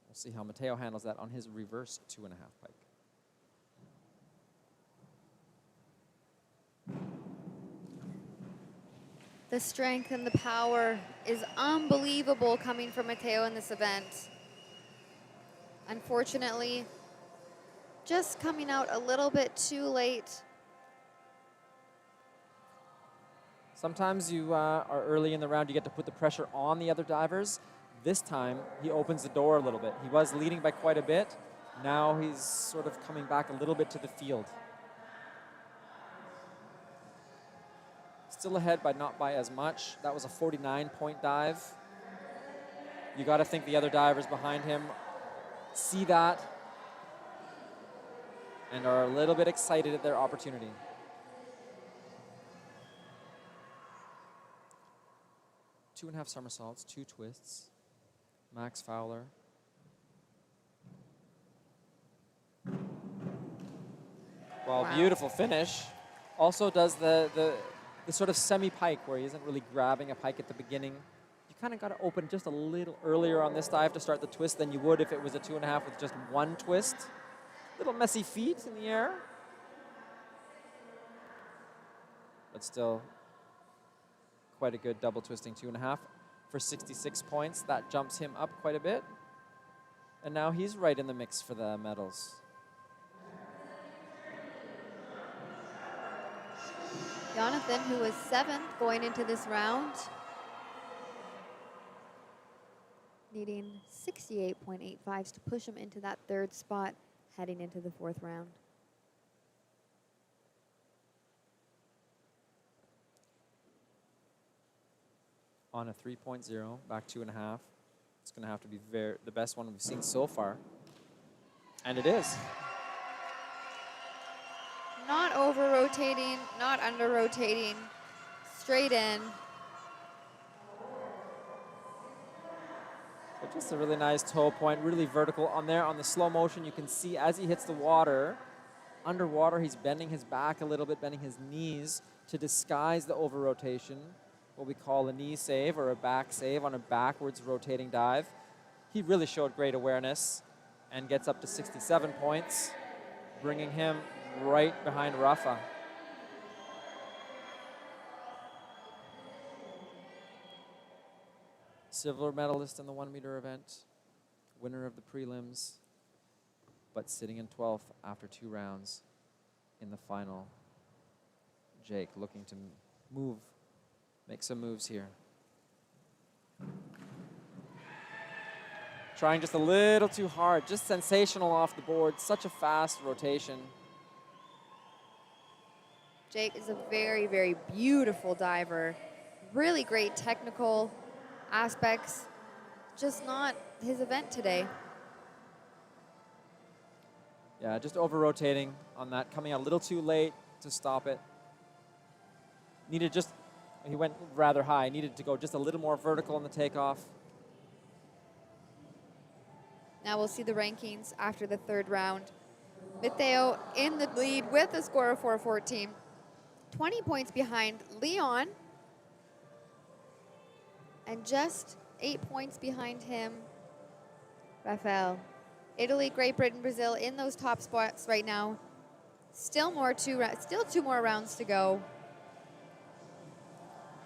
We'll see how Mateo handles that on his reverse 2.5 pike. The strength and the power is unbelievable coming from Mateo in this event. Unfortunately, just coming out a little bit too late. Sometimes you are early in the round, you get to put the pressure on the other divers. This time, he opens the door a little bit. He was leading by quite a bit. Now he's sort of coming back a little bit to the field. Still ahead, but not by as much. That was a 49-point dive. You got to think the other divers behind him see that and are a little bit excited at their opportunity. Two and a half somersaults, 2 twists. Max Fowler. Well, Wow. beautiful finish. Also does the sort of semi-pike where he isn't really grabbing a pike at the beginning. You kind of got to open just a little earlier on this dive to start the twist than you would if it was a 2.5 with just 1 twist. Little messy feet in the air. But still quite a good double twisting 2.5 for 66 points. That jumps him up quite a bit. And now he's right in the mix for the medals. Jonathan, who was 7th going into this round, needing 68.85s to push him into that 3rd spot heading into the 4th round. On a 3.0, back 2.5. It's going to have to be the best one we've seen so far. And it is. Not over-rotating, not under-rotating, straight in. But just a really nice toe point, really vertical on there. On the slow motion, you can see as he hits the water, underwater, he's bending his back a little bit, bending his knees to disguise the over-rotation, what we call a knee save or a back save on a backwards rotating dive. He really showed great awareness and gets up to 67 points, bringing him right behind Rafa. Silver medalist in the 1 meter event, winner of the prelims, but sitting in 12th after 2 rounds in the final. Jake looking to make some moves here. Trying just a little too hard, just sensational off the board, such a fast rotation. Jake is a very, very beautiful diver. Really great technical aspects, just not his event today. Yeah, just over-rotating on that, coming out a little too late to stop it. He went rather high, needed to go just a little more vertical in the takeoff. Now we'll see the rankings after the 3rd round. Mateo in the lead with a score of 414. 20 points behind Leon. And just 8 points behind him, Rafael. Italy, Great Britain, Brazil in those top spots right now. Still 2 more rounds to go.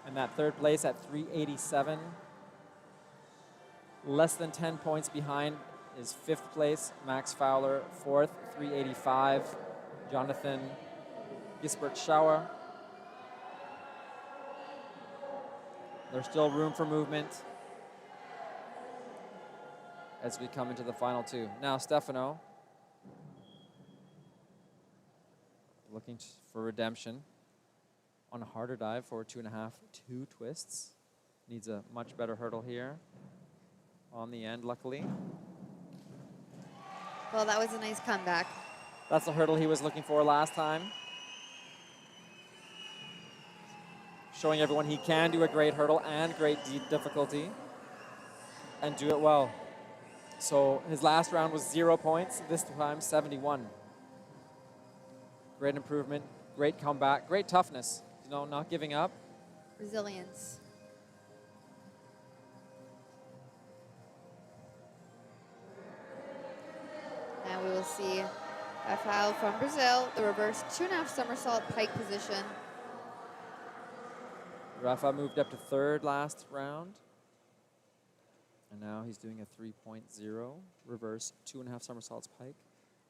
And that 3rd place at 387. Less than 10 points behind is 5th place, Max Fowler. 4th, 385, Jonathan Gisbert-Schauer. There's still room for movement as we come into the final 2. Now Stefano looking for redemption on a harder dive for 2.5, 2 twists. Needs a much better hurdle here on the end, luckily. Well, that was a nice comeback. That's the hurdle he was looking for last time. Showing everyone he can do a great hurdle and great difficulty and do it well. So his last round was 0 points, this time 71. Great improvement, great comeback, great toughness, not giving up. Resilience. Now we will see Rafael from Brazil, the reverse 2.5 somersault pike position. Rafa moved up to third last round. And now he's doing a 3.0 reverse 2.5 somersaults pike.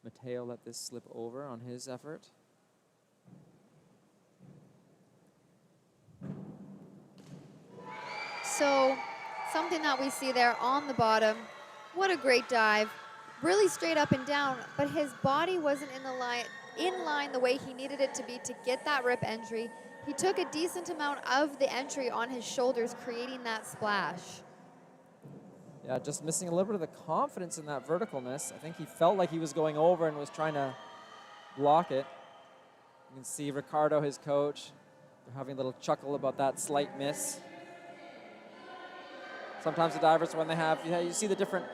Mateo let this slip over on his effort. So something that we see there on the bottom, what a great dive. Really straight up and down, but his body wasn't in line the way he needed it to be to get that rip entry. He took a decent amount of the entry on his shoulders, creating that splash. Yeah, just missing a little bit of the confidence in that verticalness. I think he felt like he was going over and was trying to block it. You can see Ricardo, his coach, they're having a little chuckle about that slight miss. Sometimes the divers, when they have, you see the different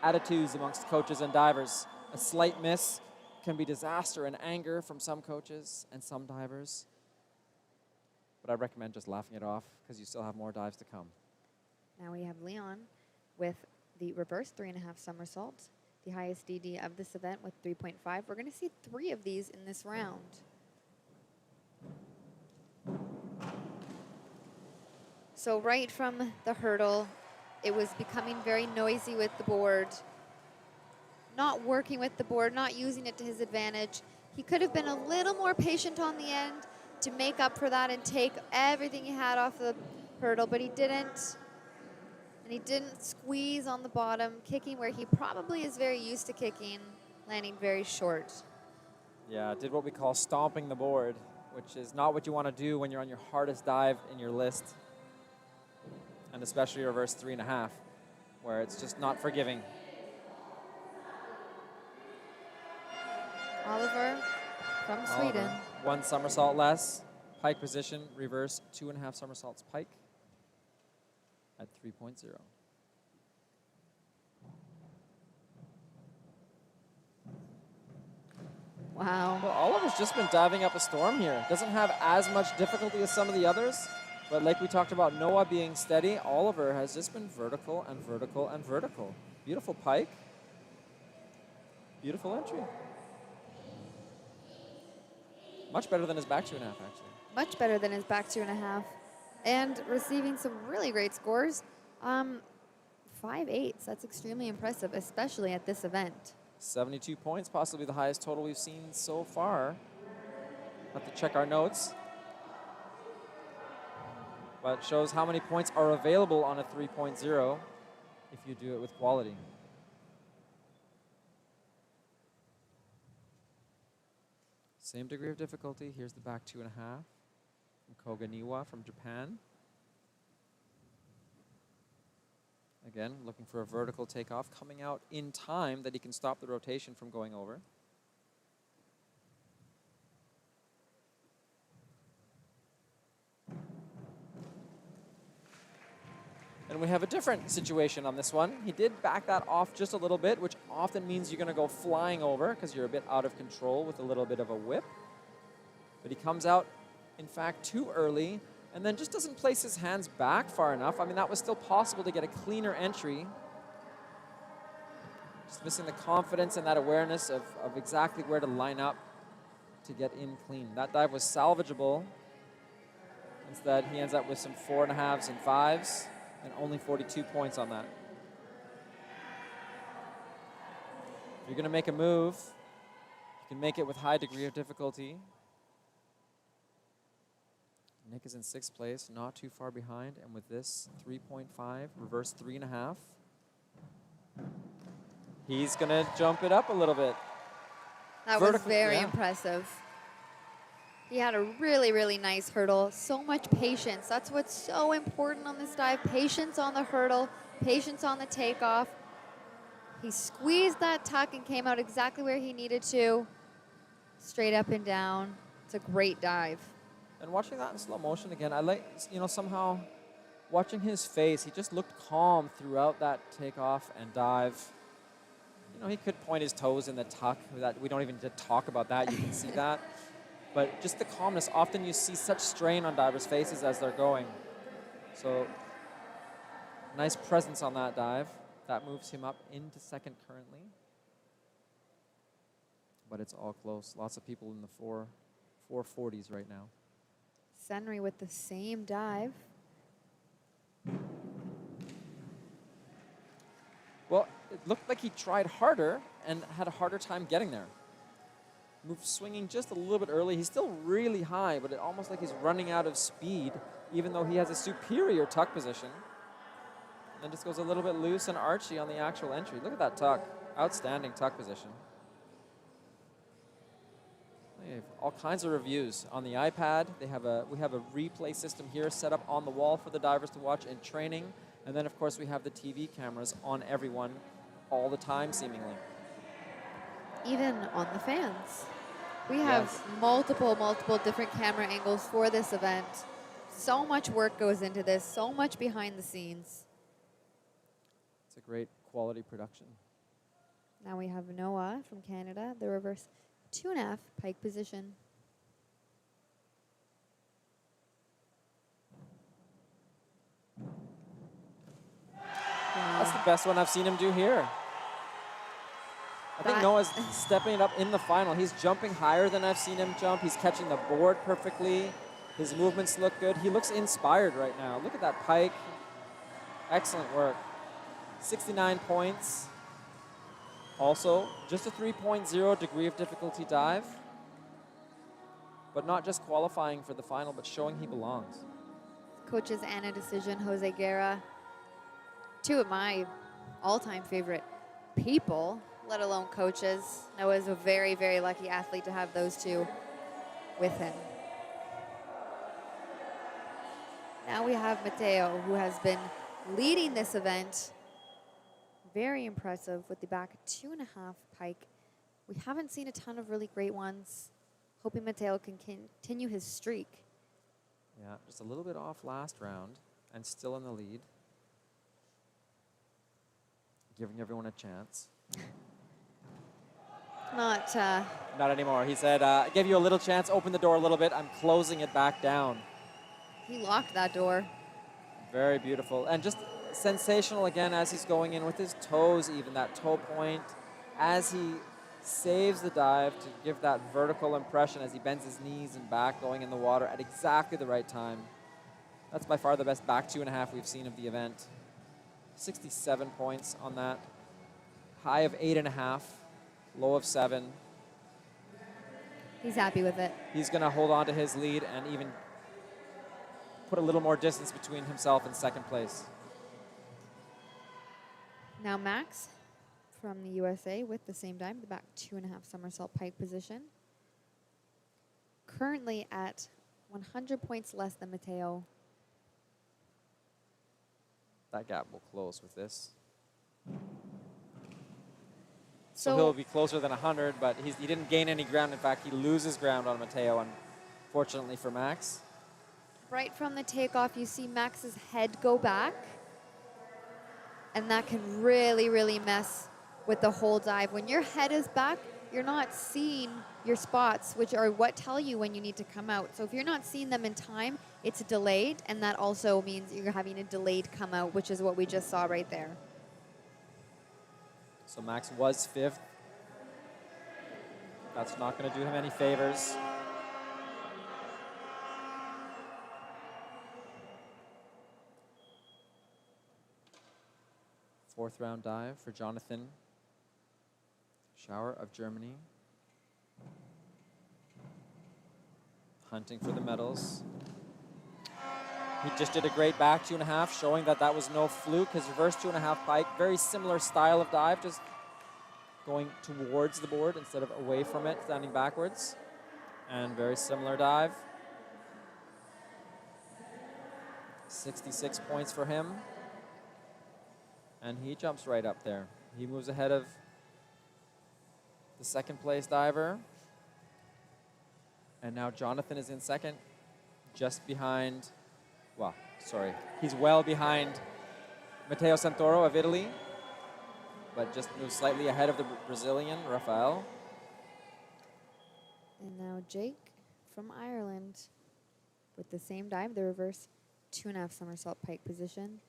attitudes amongst coaches and divers. A slight miss can be disaster and anger from some coaches and some divers. But I recommend just laughing it off because you still have more dives to come. Now we have Leon with the reverse 3.5 somersault, the highest DD of this event with 3.5. We're going to see 3 of these in this round. So right from the hurdle, it was becoming very noisy with the board, not working with the board, not using it to his advantage. He could have been a little more patient on the end to make up for that and take everything he had off the hurdle, but he didn't. And he didn't squeeze on the bottom, kicking where he probably is very used to kicking, landing very short. Yeah, did what we call stomping the board, which is not what you want to do when you're on your hardest dive in your list. And especially reverse 3.5, where it's just not forgiving. Oliver from Sweden. Oliver, 1 somersault less, pike position, reverse 2.5 somersaults pike at 3.0. Wow. Well, Oliver's just been diving up a storm here. Doesn't have as much difficulty as some of the others, but like we talked about Noah being steady, Oliver has just been vertical and vertical and vertical. Beautiful pike. Beautiful entry. Much better than his back 2.5, actually. Much better than his back 2.5. And receiving some really great scores. 5.8s, that's extremely impressive, especially at this event. 72 points, possibly the highest total we've seen so far. Have to check our notes. But shows how many points are available on a 3.0 if you do it with quality. Same degree of difficulty. Here's the back 2.5 from Koganiwa from Japan. Again, looking for a vertical takeoff, coming out in time that he can stop the rotation from going over. And we have a different situation on this one. He did back that off just a little bit, which often means you're going to go flying over because you're a bit out of control with a little bit of a whip. But he comes out, in fact, too early and then just doesn't place his hands back far enough. I mean, that was still possible to get a cleaner entry. Just missing the confidence and that awareness of exactly where to line up to get in clean. That dive was salvageable. Instead, he ends up with some 4.5s and 5s. And only 42 points on that. If you're going to make a move, you can make it with high degree of difficulty. Nick is in 6th place, not too far behind. And with this 3.5, reverse 3.5, he's going to jump it up a little bit. That was very impressive. He had a really, really nice hurdle. So much patience. That's what's so important on this dive. Patience on the hurdle, patience on the takeoff. He squeezed that tuck and came out exactly where he needed to. Straight up and down. It's a great dive. And watching that in slow motion again, I like, somehow watching his face, he just looked calm throughout that takeoff and dive. He could point his toes in the tuck. We don't even talk about that. You can see that. But just the calmness, often you see such strain on divers' faces as they're going. So nice presence on that dive. That moves him up into 2nd currently. But it's all close. Lots of people in the 440s right now. Senri with the same dive. it looked like he tried harder and had a harder time getting there. Moved swinging just a little bit early. He's still really high, but it almost like he's running out of speed, even though he has a superior tuck position. And then just goes a little bit loose and archy on the actual entry. Look at that tuck. Outstanding tuck position. They have all kinds of reviews on the iPad. We have a replay system here set up on the wall for the divers to watch in training. And then, of course, we have the TV cameras on everyone all the time, seemingly. Even on the fans. We have multiple different camera angles for this event. So much work goes into this, so much behind the scenes. It's a great quality production. Now we have Noah from Canada, the reverse 2.5 pike position. That's the best one I've seen him do here. I think Noah's stepping it up in the final. He's jumping higher than I've seen him jump. He's catching the board perfectly. His movements look good. He looks inspired right now. Look at that pike. Excellent work. 69 points. Also, just a 3.0 degree of difficulty dive. But not just qualifying for the final, but showing he belongs. Coaches Anna Decision, Jose Guerra. Two of my all-time favorite people, let alone coaches. Noah's a very, very lucky athlete to have those two with him. Now we have Mateo, who has been leading this event. Very impressive with the back 2.5 pike. We haven't seen a ton of really great ones. Hoping Mateo can continue his streak. Yeah, just a little bit off last round and still in the lead. Giving everyone a chance. Not anymore. He said, I gave you a little chance, open the door a little bit. I'm closing it back down. He locked that door. Very beautiful. And just sensational again as he's going in with his toes, even that toe point. As he saves the dive to give that vertical impression as he bends his knees and back going in the water at exactly the right time. That's by far the best back 2.5 we've seen of the event. 67 points on that. High of 8.5, low of 7. He's happy with it. He's going to hold on to his lead and even put a little more distance between himself and second place. Now Max from the USA with the same dive, the back 2.5 somersault pike position. Currently at 100 points less than Mateo. That gap will close with this. So So he'll be closer than 100, but he didn't gain any ground. In fact, he loses ground on Mateo, unfortunately for Max. right from the takeoff, you see Max's head go back. And that can really, really mess with the whole dive. When your head is back, you're not seeing your spots, which are what tell you when you need to come out. So if you're not seeing them in time, it's delayed, and that also means you're having a delayed come out, which is what we just saw right there. So Max was 5th. That's not going to do him any favors. Fourth round dive for Jonathan. Shower of Germany. Hunting for the medals. He just did a great back 2.5, showing that that was no fluke. His reverse 2.5 pike, very similar style of dive, just going towards the board instead of away from it, standing backwards. And very similar dive. 66 points for him. And he jumps right up there. He moves ahead of the second place diver. And now Jonathan is in second, just behind, well, sorry, he's well behind Matteo Santoro of Italy, but just moves slightly ahead of the Brazilian, Rafael. And now Jake from Ireland with the same dive, the reverse 2.5 somersault pike position.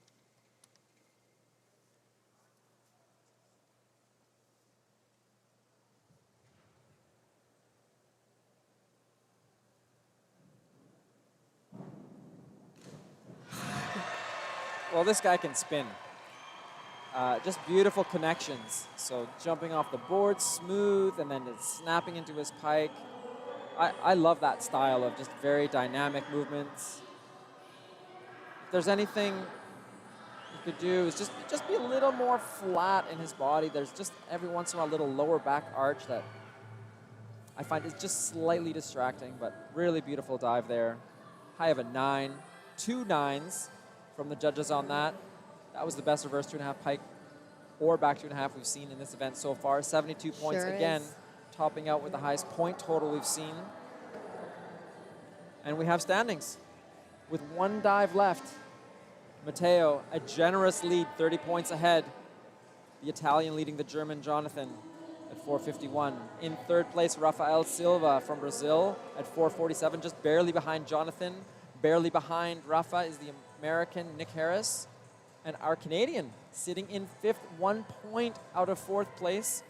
Well, this guy can spin. Just beautiful connections. So jumping off the board smooth and then it's snapping into his pike. I love that style of just very dynamic movements. If there's anything you could do is just be a little more flat in his body. There's just every once in a while a little lower back arch that I find is just slightly distracting, but really beautiful dive there. High of a 9, 2 9s from the judges on that. That was the best reverse 2.5 pike or back 2.5 we've seen in this event so far. 72 points Sure again, is. topping out with the highest point total we've seen. And we have standings with 1 dive left. Matteo, a generous lead, 30 points ahead. The Italian leading the German Jonathan at 4:51. In third place, Rafael Silva from Brazil at 4:47, just barely behind Jonathan. Barely behind Rafa is the American Nick Harris. And our Canadian sitting in 5th, 1 point out of 4th place.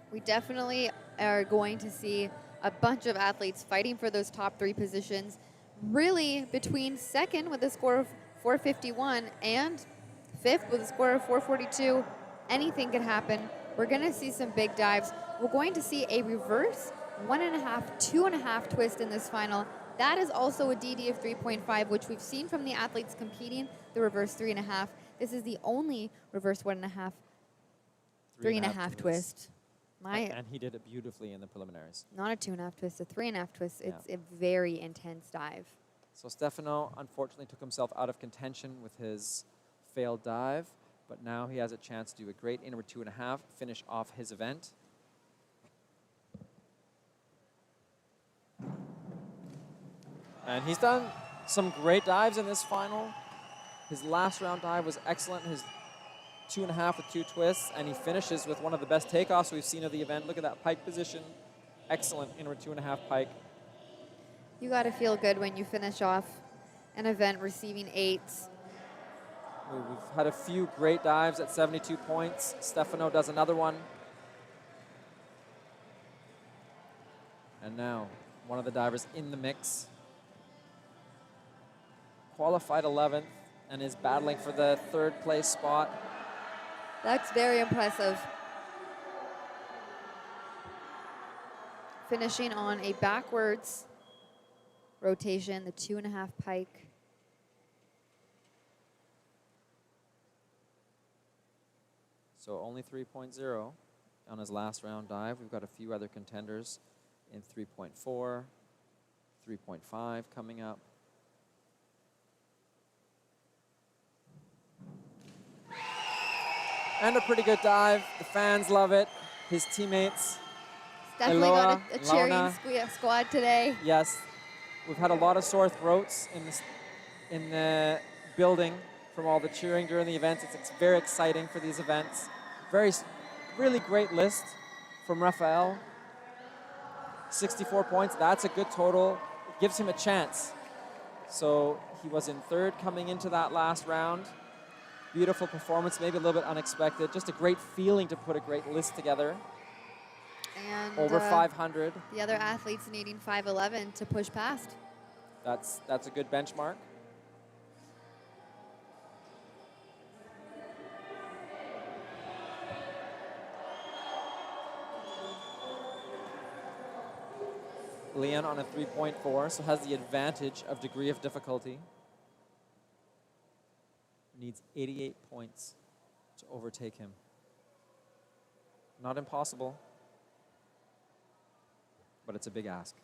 We definitely are going to see a bunch of athletes fighting for those top 3 positions, really between second with a score of 451 and 5th with a score of 442. Anything could happen. We're going to see some big dives. We're going to see a reverse 1.5, 2.5 twist in this final. That is also a DD of 3.5, which we've seen from the athletes competing the reverse 3.5. This is the only reverse 1.5, 3.5 twist. And he did it beautifully in the preliminaries. Not a 2.5 twist, a 3.5 twist. It's a very intense dive. So Stefano unfortunately took himself out of contention with his failed dive, but now he has a chance to do a great inward 2.5, finish off his event. And he's done some great dives in this final. His last round dive was excellent. His 2.5 with 2 twists, and he finishes with one of the best takeoffs we've seen of the event. Look at that pike position. Excellent inward 2.5 pike. You got to feel good when you finish off an event receiving 8s. We've had a few great dives at 72 points. Stefano does another one. And now, one of the divers in the mix. Qualified 11th and is battling for the 3rd place spot. That's very impressive. Finishing on a backwards rotation, the 2.5 pike. So only 3.0 on his last round dive. We've got a few other contenders in 3.4, 3.5 coming up. And a pretty good dive. The fans love it. His teammates. It's definitely Eloa, got a cheering Launa. squad today. Yes, we've had a lot of sore throats in the building from all the cheering during the events. It's very exciting for these events. Really great list from Rafael. 64 points, that's a good total. It gives him a chance. So he was in 3rd coming into that last round. Beautiful performance, maybe a little bit unexpected. Just a great feeling to put a great list together. And Over 500. the other athletes needing 511 to push past. That's a good benchmark. Leon on a 3.4, so has the advantage of degree of difficulty. Needs 88 points to overtake him. Not impossible, but it's a big ask.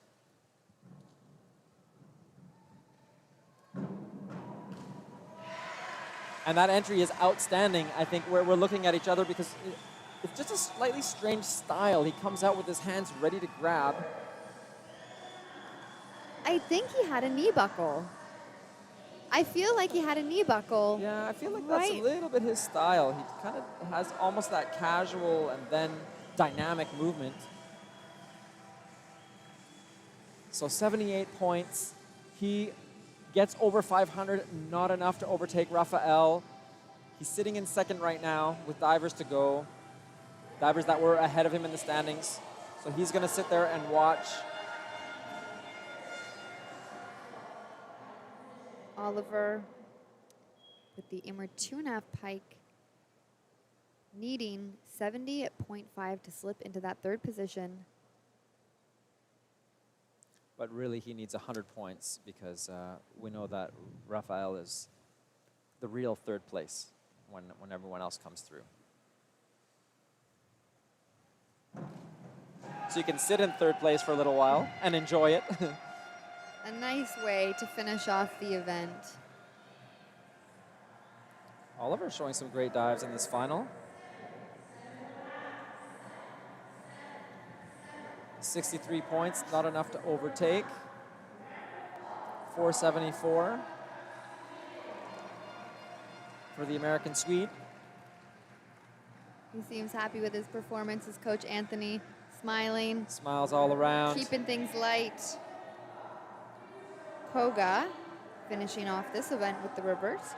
And that entry is outstanding. I think we're looking at each other because it's just a slightly strange style. He comes out with his hands ready to grab. I think he had a knee buckle. I feel like he had a knee buckle. Yeah, I feel like that's a little bit his style. He kind of has almost that casual and then dynamic movement. So 78 points. He gets over 500, not enough to overtake Rafael. He's sitting in 2nd right now with divers to go. Divers that were ahead of him in the standings. So he's going to sit there and watch. Oliver with the inward 2.5 pike. needing 70.5 to slip into that third position. But really, he needs 100 points because we know that Rafael is the real third place when everyone else comes through. So you can sit in third place for a little while and enjoy it. A nice way to finish off the event. Oliver showing some great dives in this final. 63 points, not enough to overtake. 474 for the American Swede. He seems happy with his performance. His coach Anthony smiling, Smiles all around. keeping things light. Koga finishing off this event with the reverse.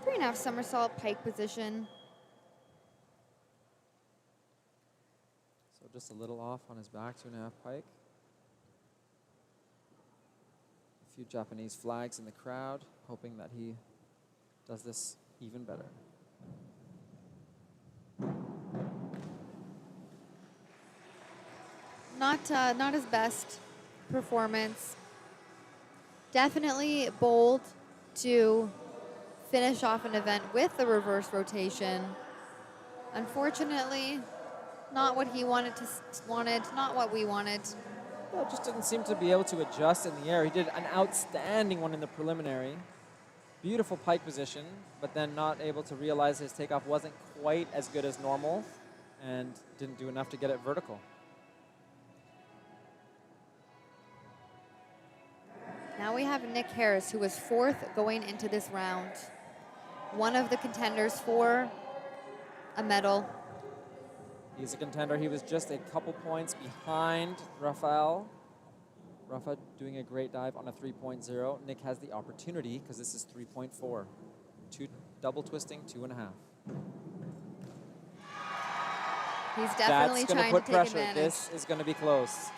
3.5 somersault pike position. So just a little off on his back, 2.5 pike. A few Japanese flags in the crowd, hoping that he does this even better. Not his best performance. Definitely bold to finish off an event with the reverse rotation. Unfortunately, not what he wanted, not what we wanted. Well, just didn't seem to be able to adjust in the air. He did an outstanding one in the preliminary. Beautiful pike position, but then not able to realize his takeoff wasn't quite as good as normal and didn't do enough to get it vertical. Now we have Nick Harris, who was 4th going into this round. One of the contenders for a medal. He's a contender. He was just a couple points behind Rafael. Rafa doing a great dive on a 3.0. Nick has the opportunity because this is 3.4. Double twisting, 2.5. He's definitely That's trying put to take pressure. advantage. This is going to be close.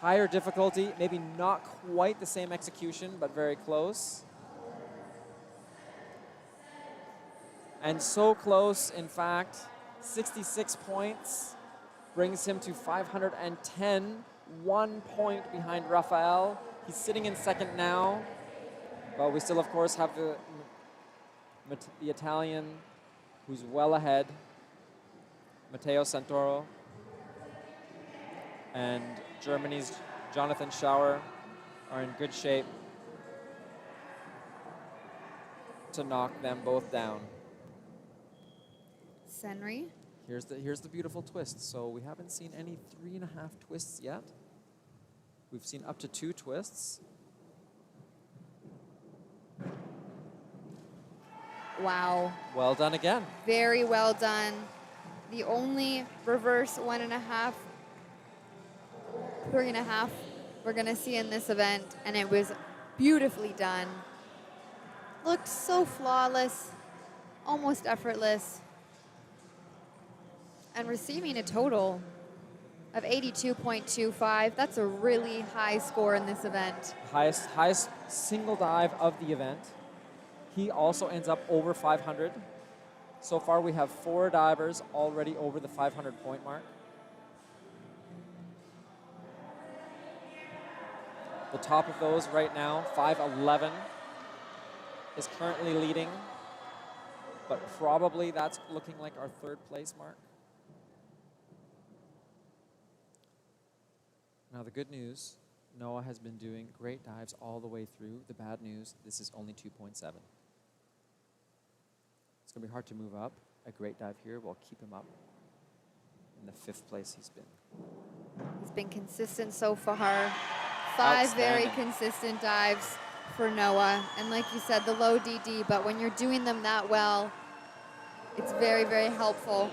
Higher difficulty, maybe not quite the same execution, but very close. And so close, in fact, 66 points brings him to 510, 1 point behind Rafael. He's sitting in second now, but we still, of course, have the Italian who's well ahead, Matteo Santoro, and Germany's Jonathan Schauer are in good shape to knock them both down. Senri. Here's the beautiful twist. So we haven't seen any 3.5 twists yet. We've seen up to 2 twists. Wow. Well done again. Very well done. The only reverse 1.5, 3.5 we're going to see in this event, and it was beautifully done. Looked so flawless, almost effortless, and receiving a total of 82.25. That's a really high score in this event. Highest single dive of the event. He also ends up over 500. So far, we have 4 divers already over the 500 point mark. The top of those right now, 511, is currently leading, but probably that's looking like our 3rd place mark. Now the good news, Noah has been doing great dives all the way through. The bad news, this is only 2.7. It's going to be hard to move up. A great dive here will keep him up in the 5th place he's been. He's been consistent so far. 5 very Outstanding. consistent dives for Noah. And like you said, the low DD, but when you're doing them that well, it's very, very helpful.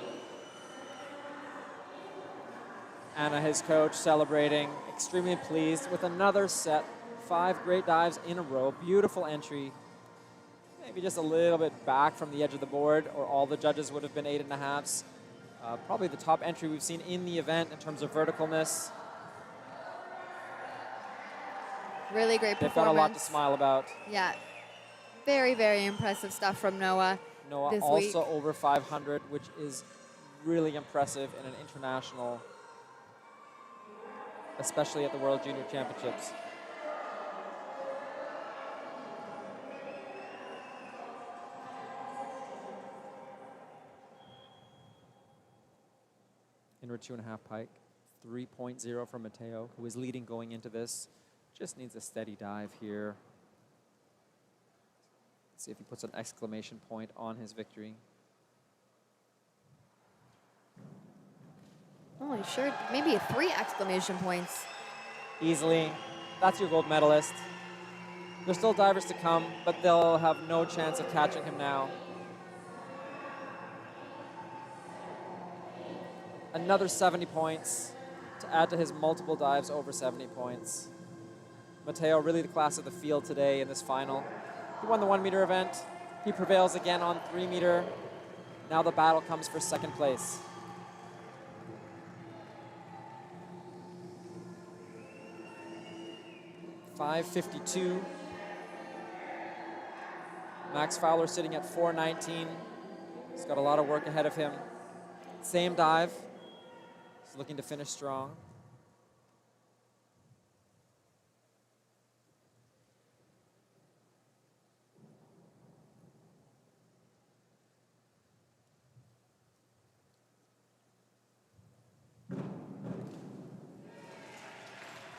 Anna, his coach, celebrating, extremely pleased with another set. 5 great dives in a row. Beautiful entry. Maybe just a little bit back from the edge of the board, or all the judges would have been 8.5s. Probably the top entry we've seen in the event in terms of verticalness. Really great They've performance. got a lot to smile about. Yeah. Very, very impressive stuff from Noah. Noah this also week. over 500, which is really impressive in an international, especially at the World Junior Championships. Inward 2.5 pike, 3.0 from Mateo, who is leading going into this. Just needs a steady dive here. See if he puts an exclamation point on his victory. Oh, sure. Maybe 3 exclamation points. Easily. That's your gold medalist. There's still divers to come, but they'll have no chance of catching him now. Another 70 points to add to his multiple dives over 70 points. Mateo, really the class of the field today in this final. He won the 1 meter event. He prevails again on 3 meter. Now the battle comes for second place. .552. Max Fowler sitting at 4:19. He's got a lot of work ahead of him. Same dive. He's looking to finish strong.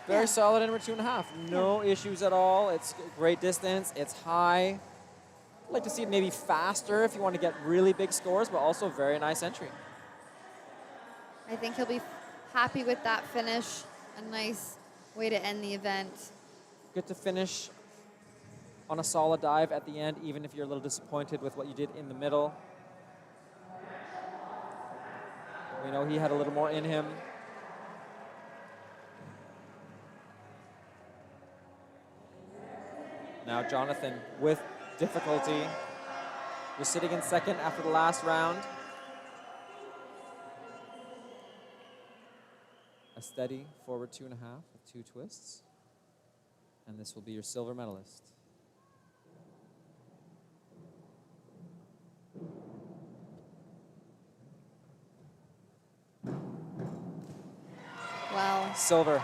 Very solid inward 2.5. No issues at all. It's great distance. It's high. I'd like to see it maybe faster if you want to get really big scores, but also very nice entry. I think he'll be happy with that finish. A nice way to end the event. Good to finish on a solid dive at the end, even if you're a little disappointed with what you did in the middle. We know he had a little more in him. Now Jonathan, with difficulty, was sitting in second after the last round. A steady forward 2.5 with 2 twists. And this will be your silver medalist. Wow. Silver.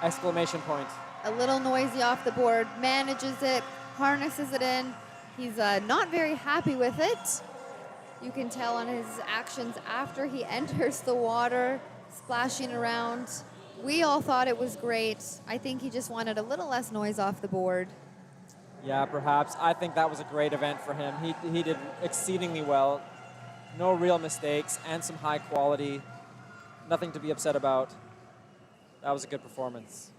Exclamation point. A little noisy off the board, manages it, harnesses it in. He's not very happy with it. You can tell on his actions after he enters the water, splashing around. We all thought it was great. I think he just wanted a little less noise off the board. Yeah, perhaps. I think that was a great event for him. He did exceedingly well. No real mistakes and some high quality. Nothing to be upset about. That was a good performance.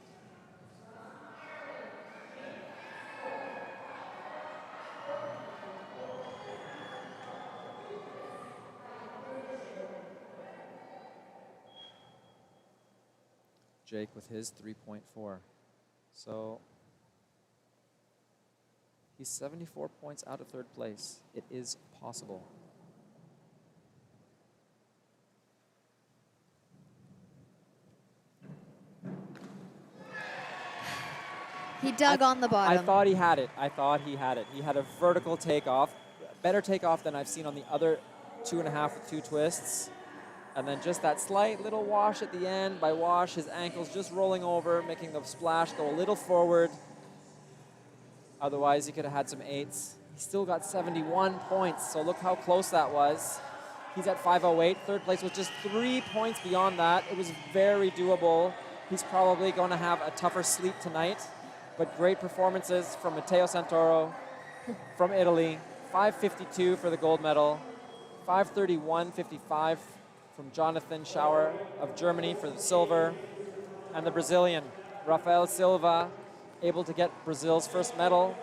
Jake with his 3.4. So he's 74 points out of third place. It is possible. He dug on the bottom. I thought he had it. He had a vertical takeoff, better takeoff than I've seen on the other 2.5 with 2 twists. And then just that slight little wash at the end. By wash, his ankle's just rolling over, making the splash go a little forward. Otherwise, he could have had some 8s. He still got 71 points, so look how close that was. He's at 508. Third place was just 3 points beyond that. It was very doable. He's probably going to have a tougher sleep tonight. But great performances from Matteo Santoro from Italy. 552 for the gold medal. 531.55 from Jonathan Schauer of Germany for the silver. And the Brazilian, Rafael Silva, able to get Brazil's first medal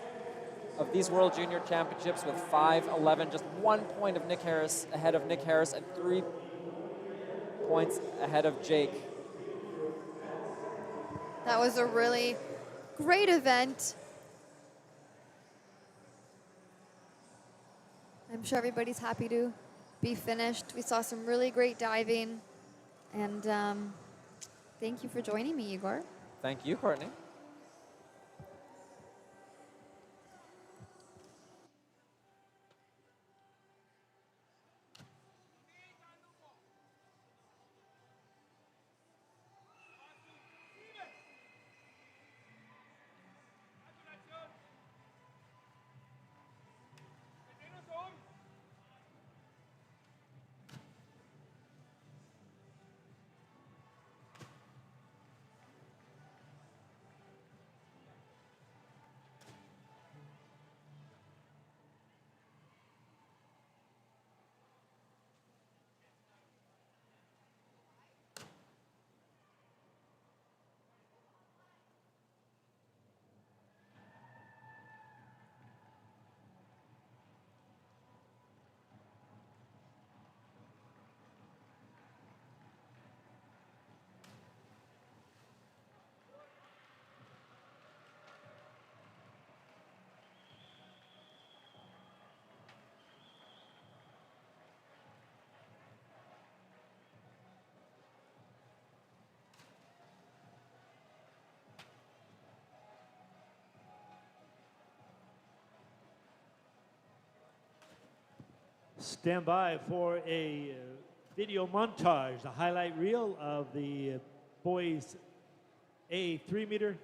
of these World Junior Championships with 5:11, just 1 point of Nick Harris, ahead of Nick Harris, and 3 points ahead of Jake. That was a really great event. I'm sure everybody's happy to be finished. We saw some really great diving. And thank you for joining me, Igor. Thank you, Courtney. Stand by for a video montage, a highlight reel of the boys A 3 meter,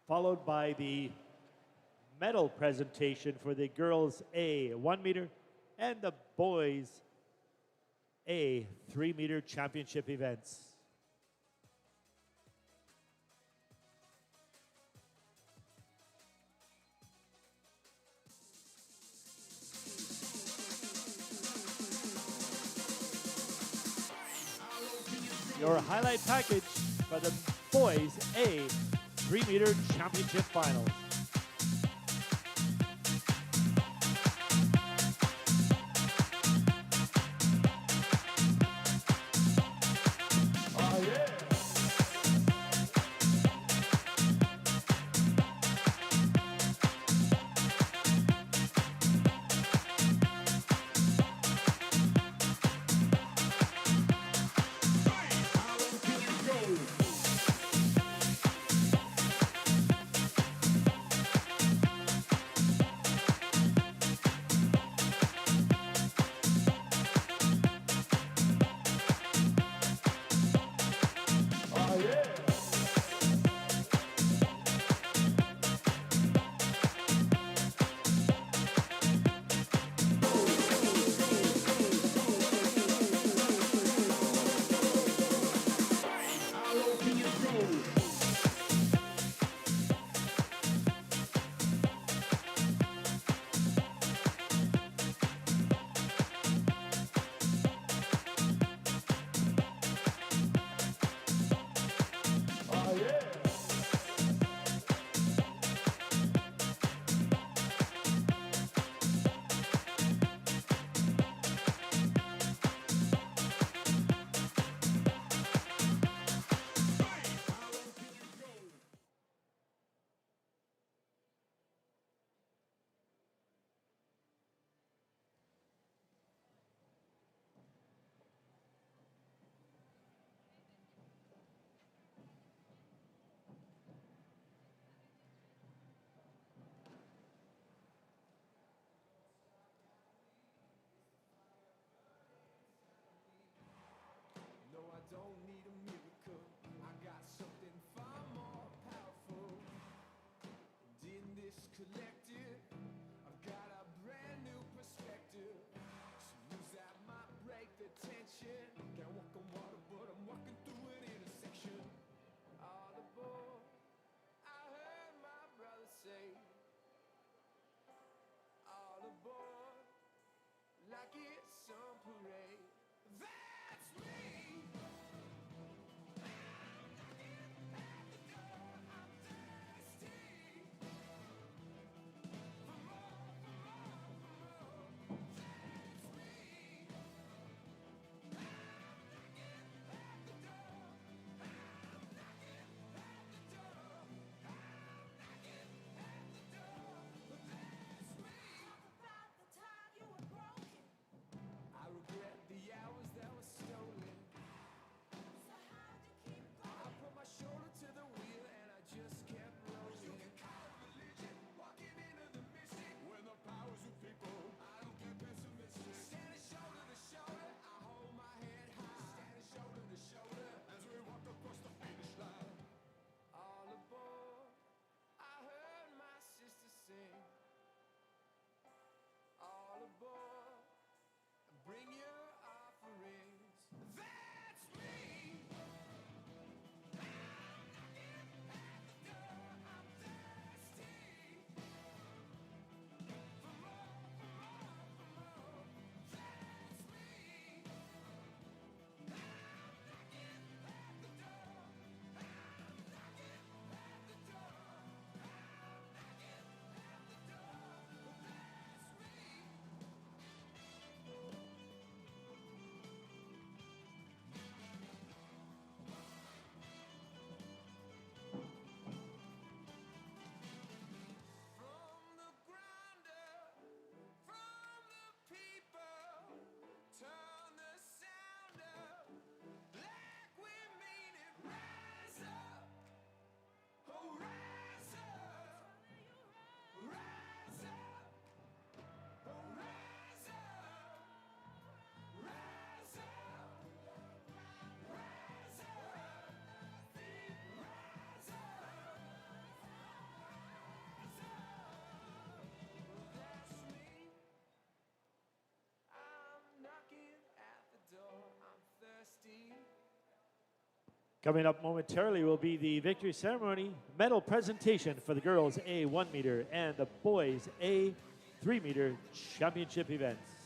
followed by the medal presentation for the girls A 1 meter and the boys A 3 meter championship events. Your highlight package for the boys A 3 meter championship finals. Don't need a miracle. I got something far more powerful. And in this collective, I've got a brand new perspective. Some moves that might break the tension. Can't walk on water, but I'm walking through an intersection. All aboard, I heard my brother say. All aboard, like it's some parade. That's me. Coming up momentarily will be the victory ceremony medal presentation for the girls A 1 meter and the boys A 3 meter championship events.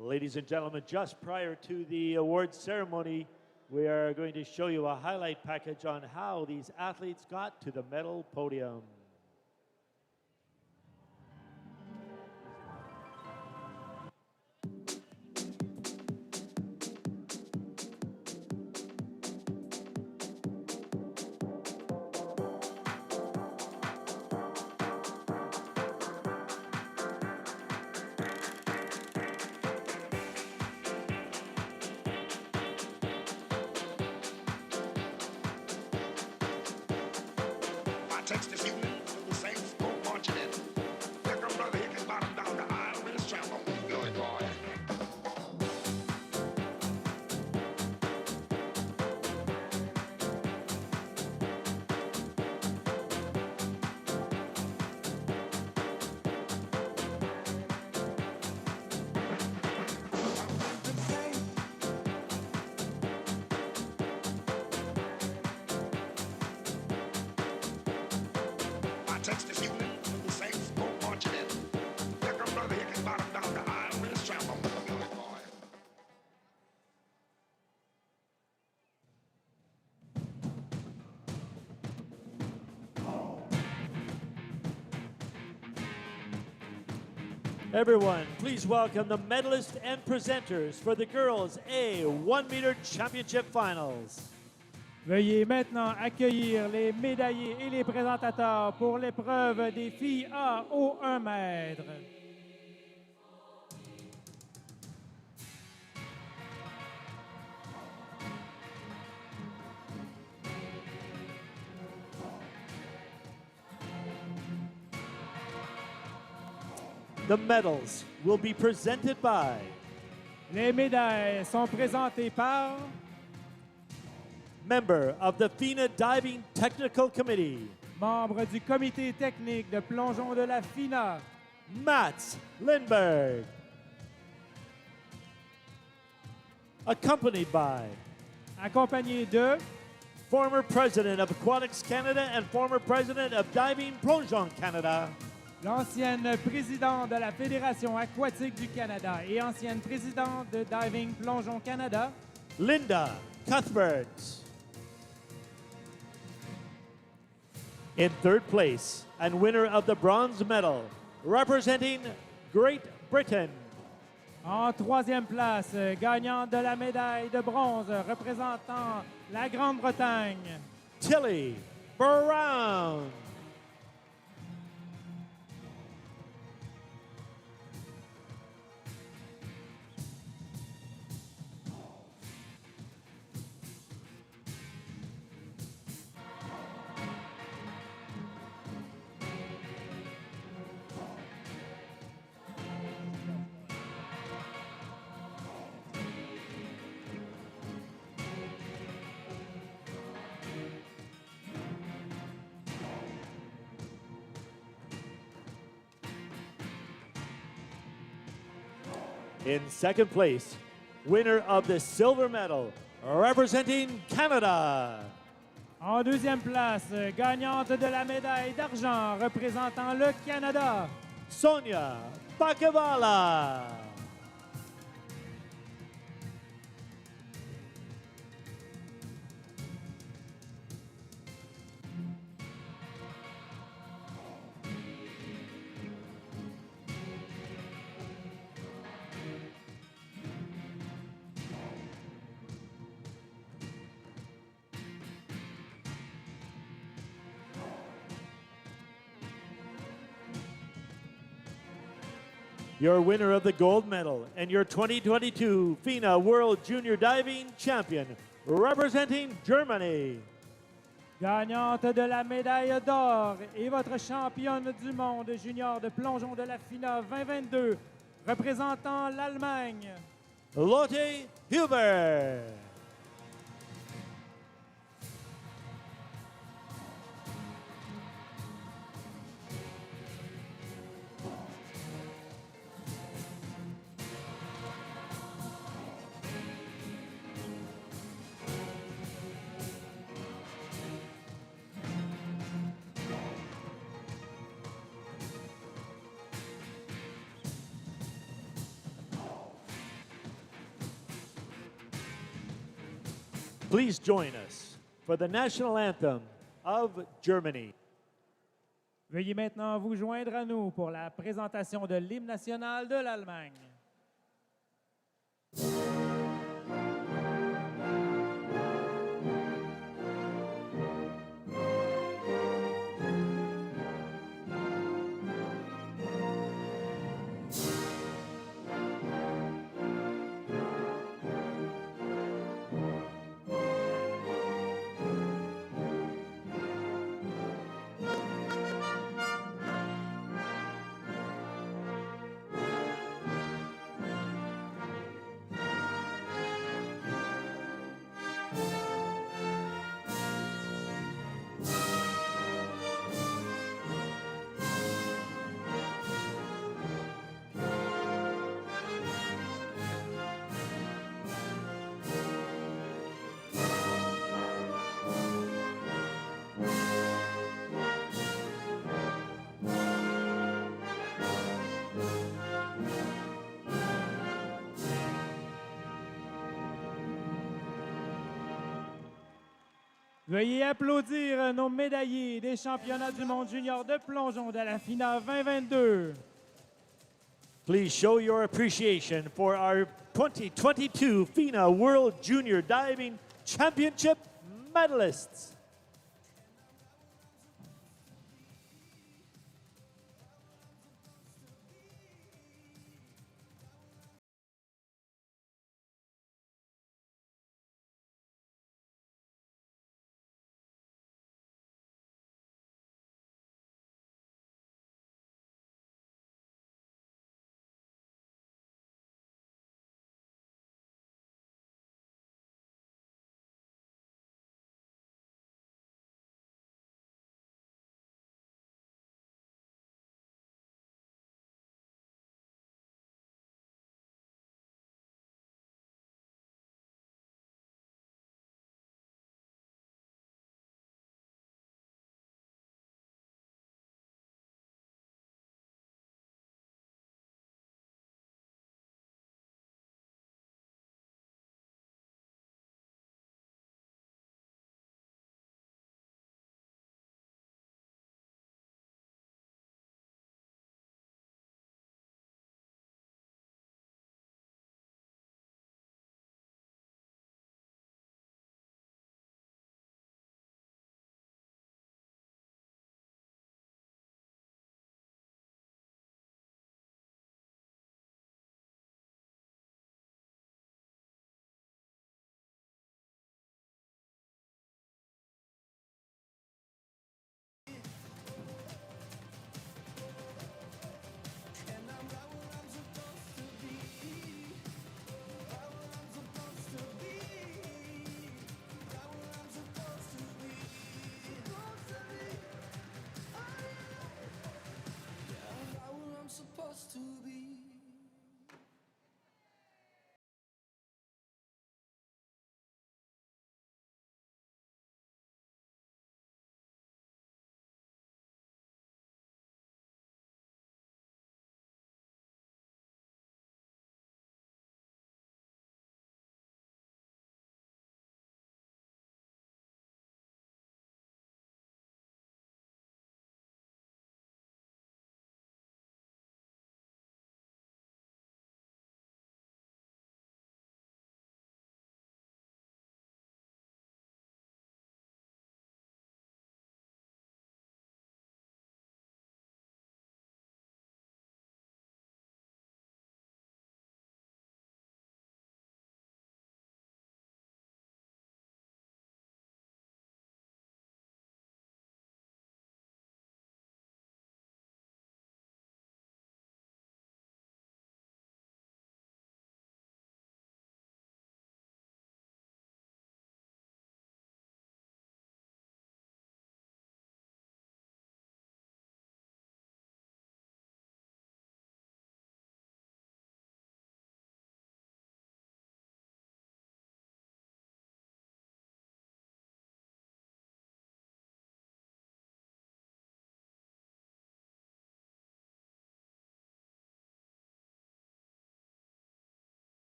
Ladies and gentlemen, just prior to the awards ceremony, we are going to show you a highlight package on how these athletes got to the medal podium. My text this evening to the Saints go marching in. Here come Brother Hickenbottom down the aisle with his trombone. Good boy. My text this evening to the Saints go marching in. Here come Brother Hickenbottom down the aisle with his trombone. Good boy. Everyone, please welcome the medalists and presenters for the girls A 1 meter championship finals. Veuillez maintenant accueillir les médaillés et les présentateurs pour l'épreuve des filles A au 1 mètre. The medals will be presented by Les médailles sont présentées par member of the FINA Diving Technical Committee, membre du comité technique de plongeon de la FINA, Mats Lindberg. Accompanied by accompagné de former president of Aquatics Canada and former president of Diving Plongeon Canada, l'ancienne présidente de la Fédération aquatique du Canada et ancienne présidente de Diving Plongeon Canada, Linda Cuthbert. In third place and winner of the bronze medal, representing Great Britain, en troisième place, gagnante de la médaille de bronze représentant la Grande-Bretagne, Tilly Brown. In second place, winner of the silver medal, representing Canada, en deuxième place, gagnante de la médaille d'argent représentant le Canada, Sonia Bakavala. Your winner of the gold medal and your 2022 FINA World Junior Diving Champion, representing Germany, gagnante de la médaille d'or et votre championne du monde junior de plongeon de la FINA 2022, représentant l'Allemagne, Lotte Huber. Please join us for the national anthem of Germany. Veuillez maintenant vous joindre à nous pour la présentation de l'hymne national de l'Allemagne. Veuillez applaudir nos médaillés des championnats du monde junior de plongeon de la finale 2022. Please show your appreciation for our 2022 FINA World Junior Diving Championship medalists.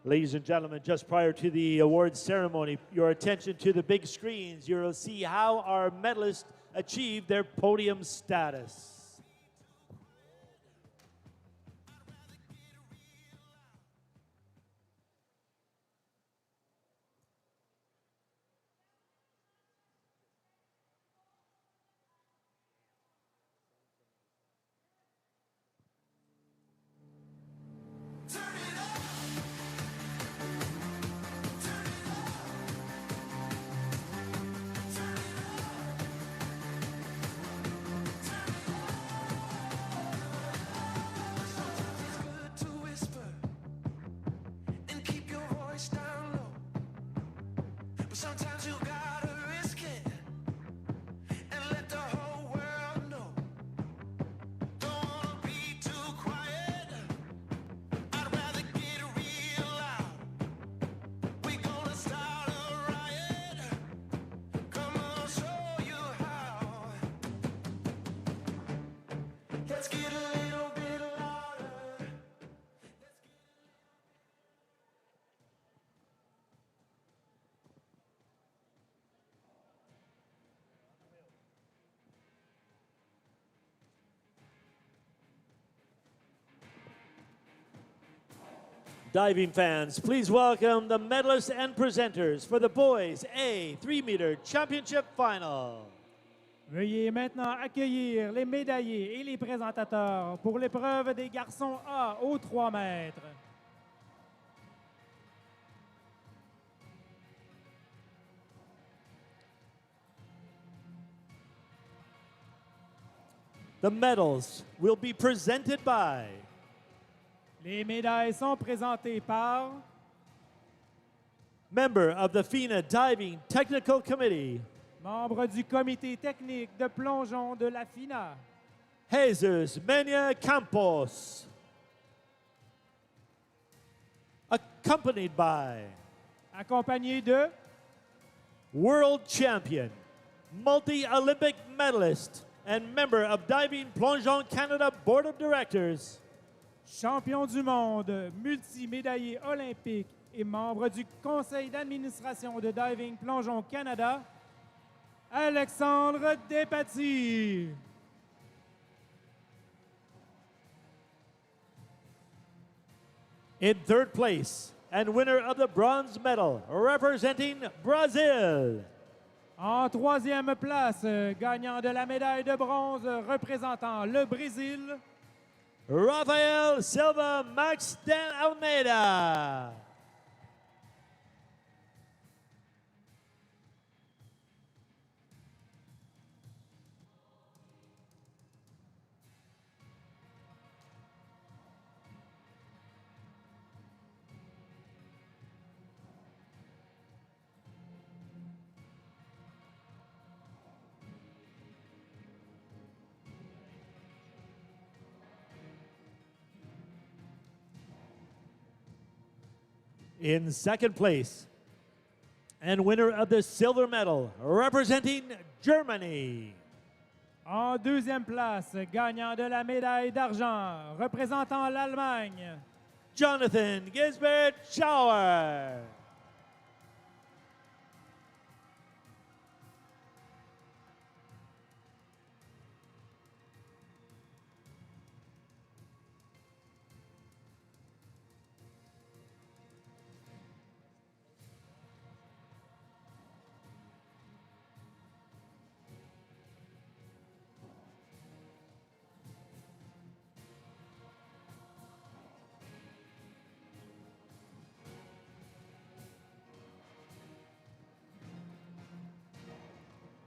Ladies and gentlemen, just prior to the awards ceremony, your attention to the big screens. You'll see how our medalists achieved their podium status. Good to whisper and keep your voice down low. But sometimes you gotta risk it and let the whole world know. Don't wanna be too quiet. I'd rather get real loud. We gonna start a riot. Come on, I'll show you how. Let's get a little bit louder. Diving fans, please welcome the medalists and presenters for the Boys A 3-meter Championship Final. Veuillez maintenant accueillir les médaillés et les présentateurs pour l'épreuve des garçons A aux 3 mètres. The medals will be presented by Les médailles sont présentées par member of the FINA Diving Technical Committee, membre du comité technique de plongeon de la FINA, Jesus Mena Campos, accompanied by accompagné de world champion, multi-Olympic medalist, and member of Diving Plongeon Canada Board of Directors, champion du monde, multimédaillé olympique et membre du conseil d'administration de Diving Plongeon Canada, Alexandre Despatie. in third place, and winner of the bronze medal, representing Brazil, En troisième place, gagnant de la médaille de bronze représentant le Brésil, Rafael Silva Max Dan Almeida. In second place, and winner of the silver medal, representing Germany, en deuxième place, gagnant de la médaille d'argent représentant l'Allemagne, Jonathan Gisbert Schauer.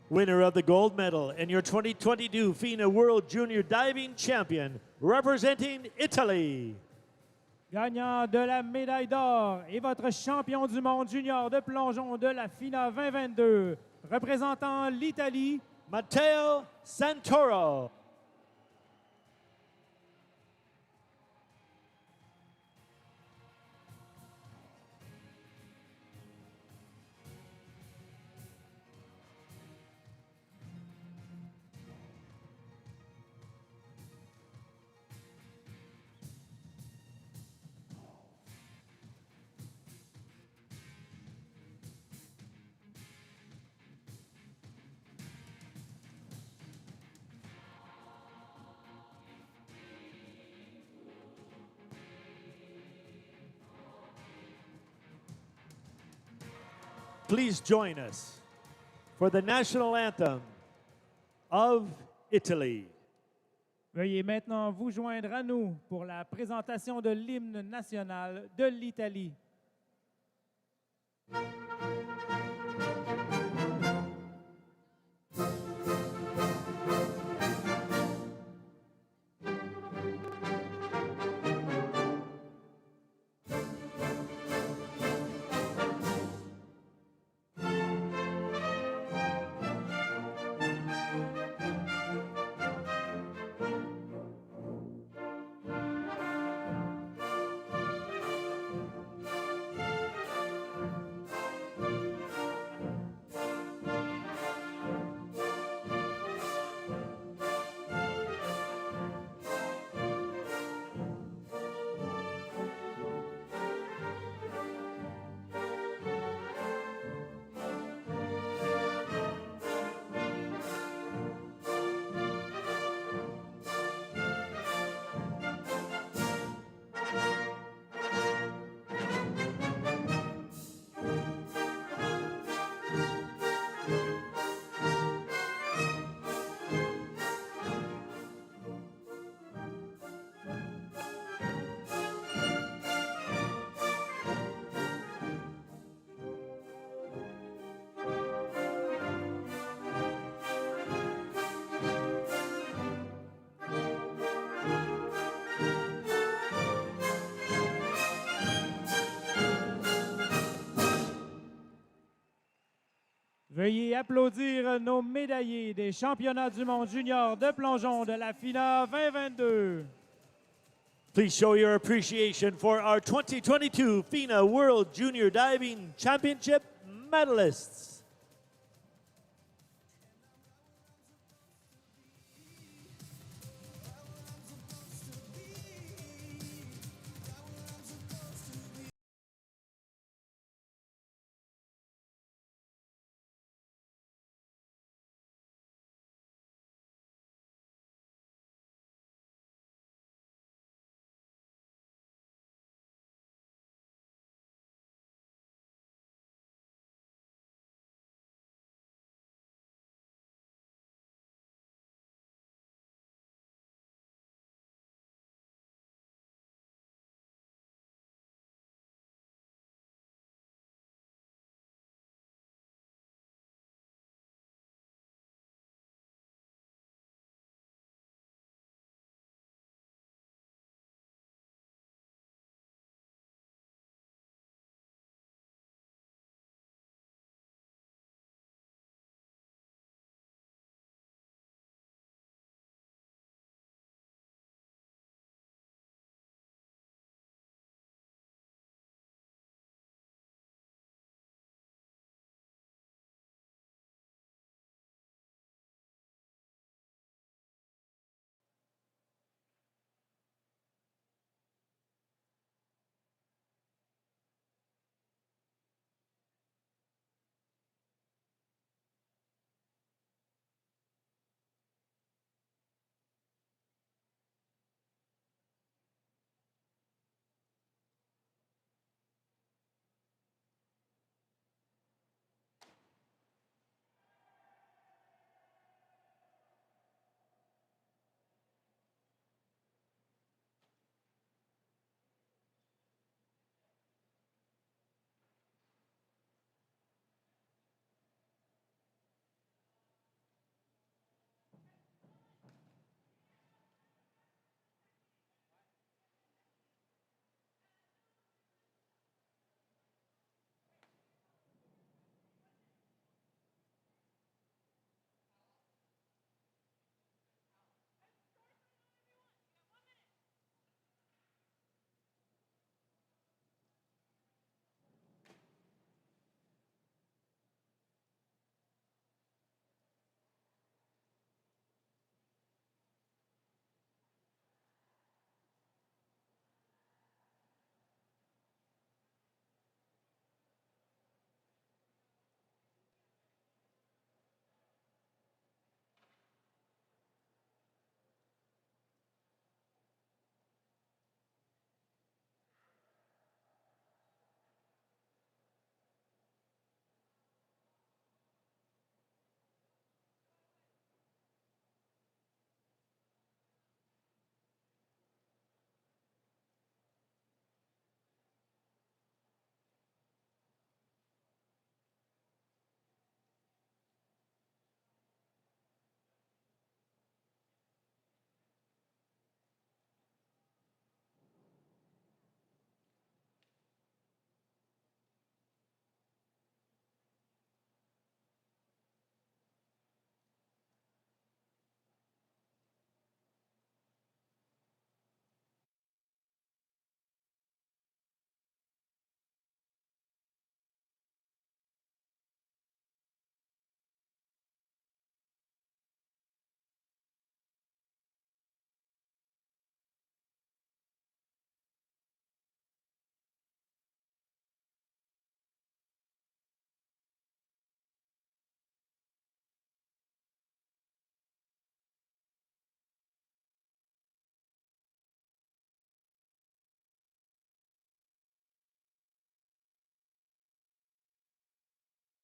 Winner of the gold medal and your 2022 FINA World Junior Diving Champion, representing Italy, gagnant de la médaille d'or et votre champion du monde junior de plongeon de la FINA 2022, représentant l'Italie, Matteo Santoro. please join us for the national anthem of Italy. Veuillez maintenant vous joindre à nous pour la présentation de l'hymne national de l'Italie. Veuillez applaudir nos médaillés des championnats du monde junior de plongeon de la FINA 2022. Please show your appreciation for our 2022 FINA World Junior Diving Championship medalists.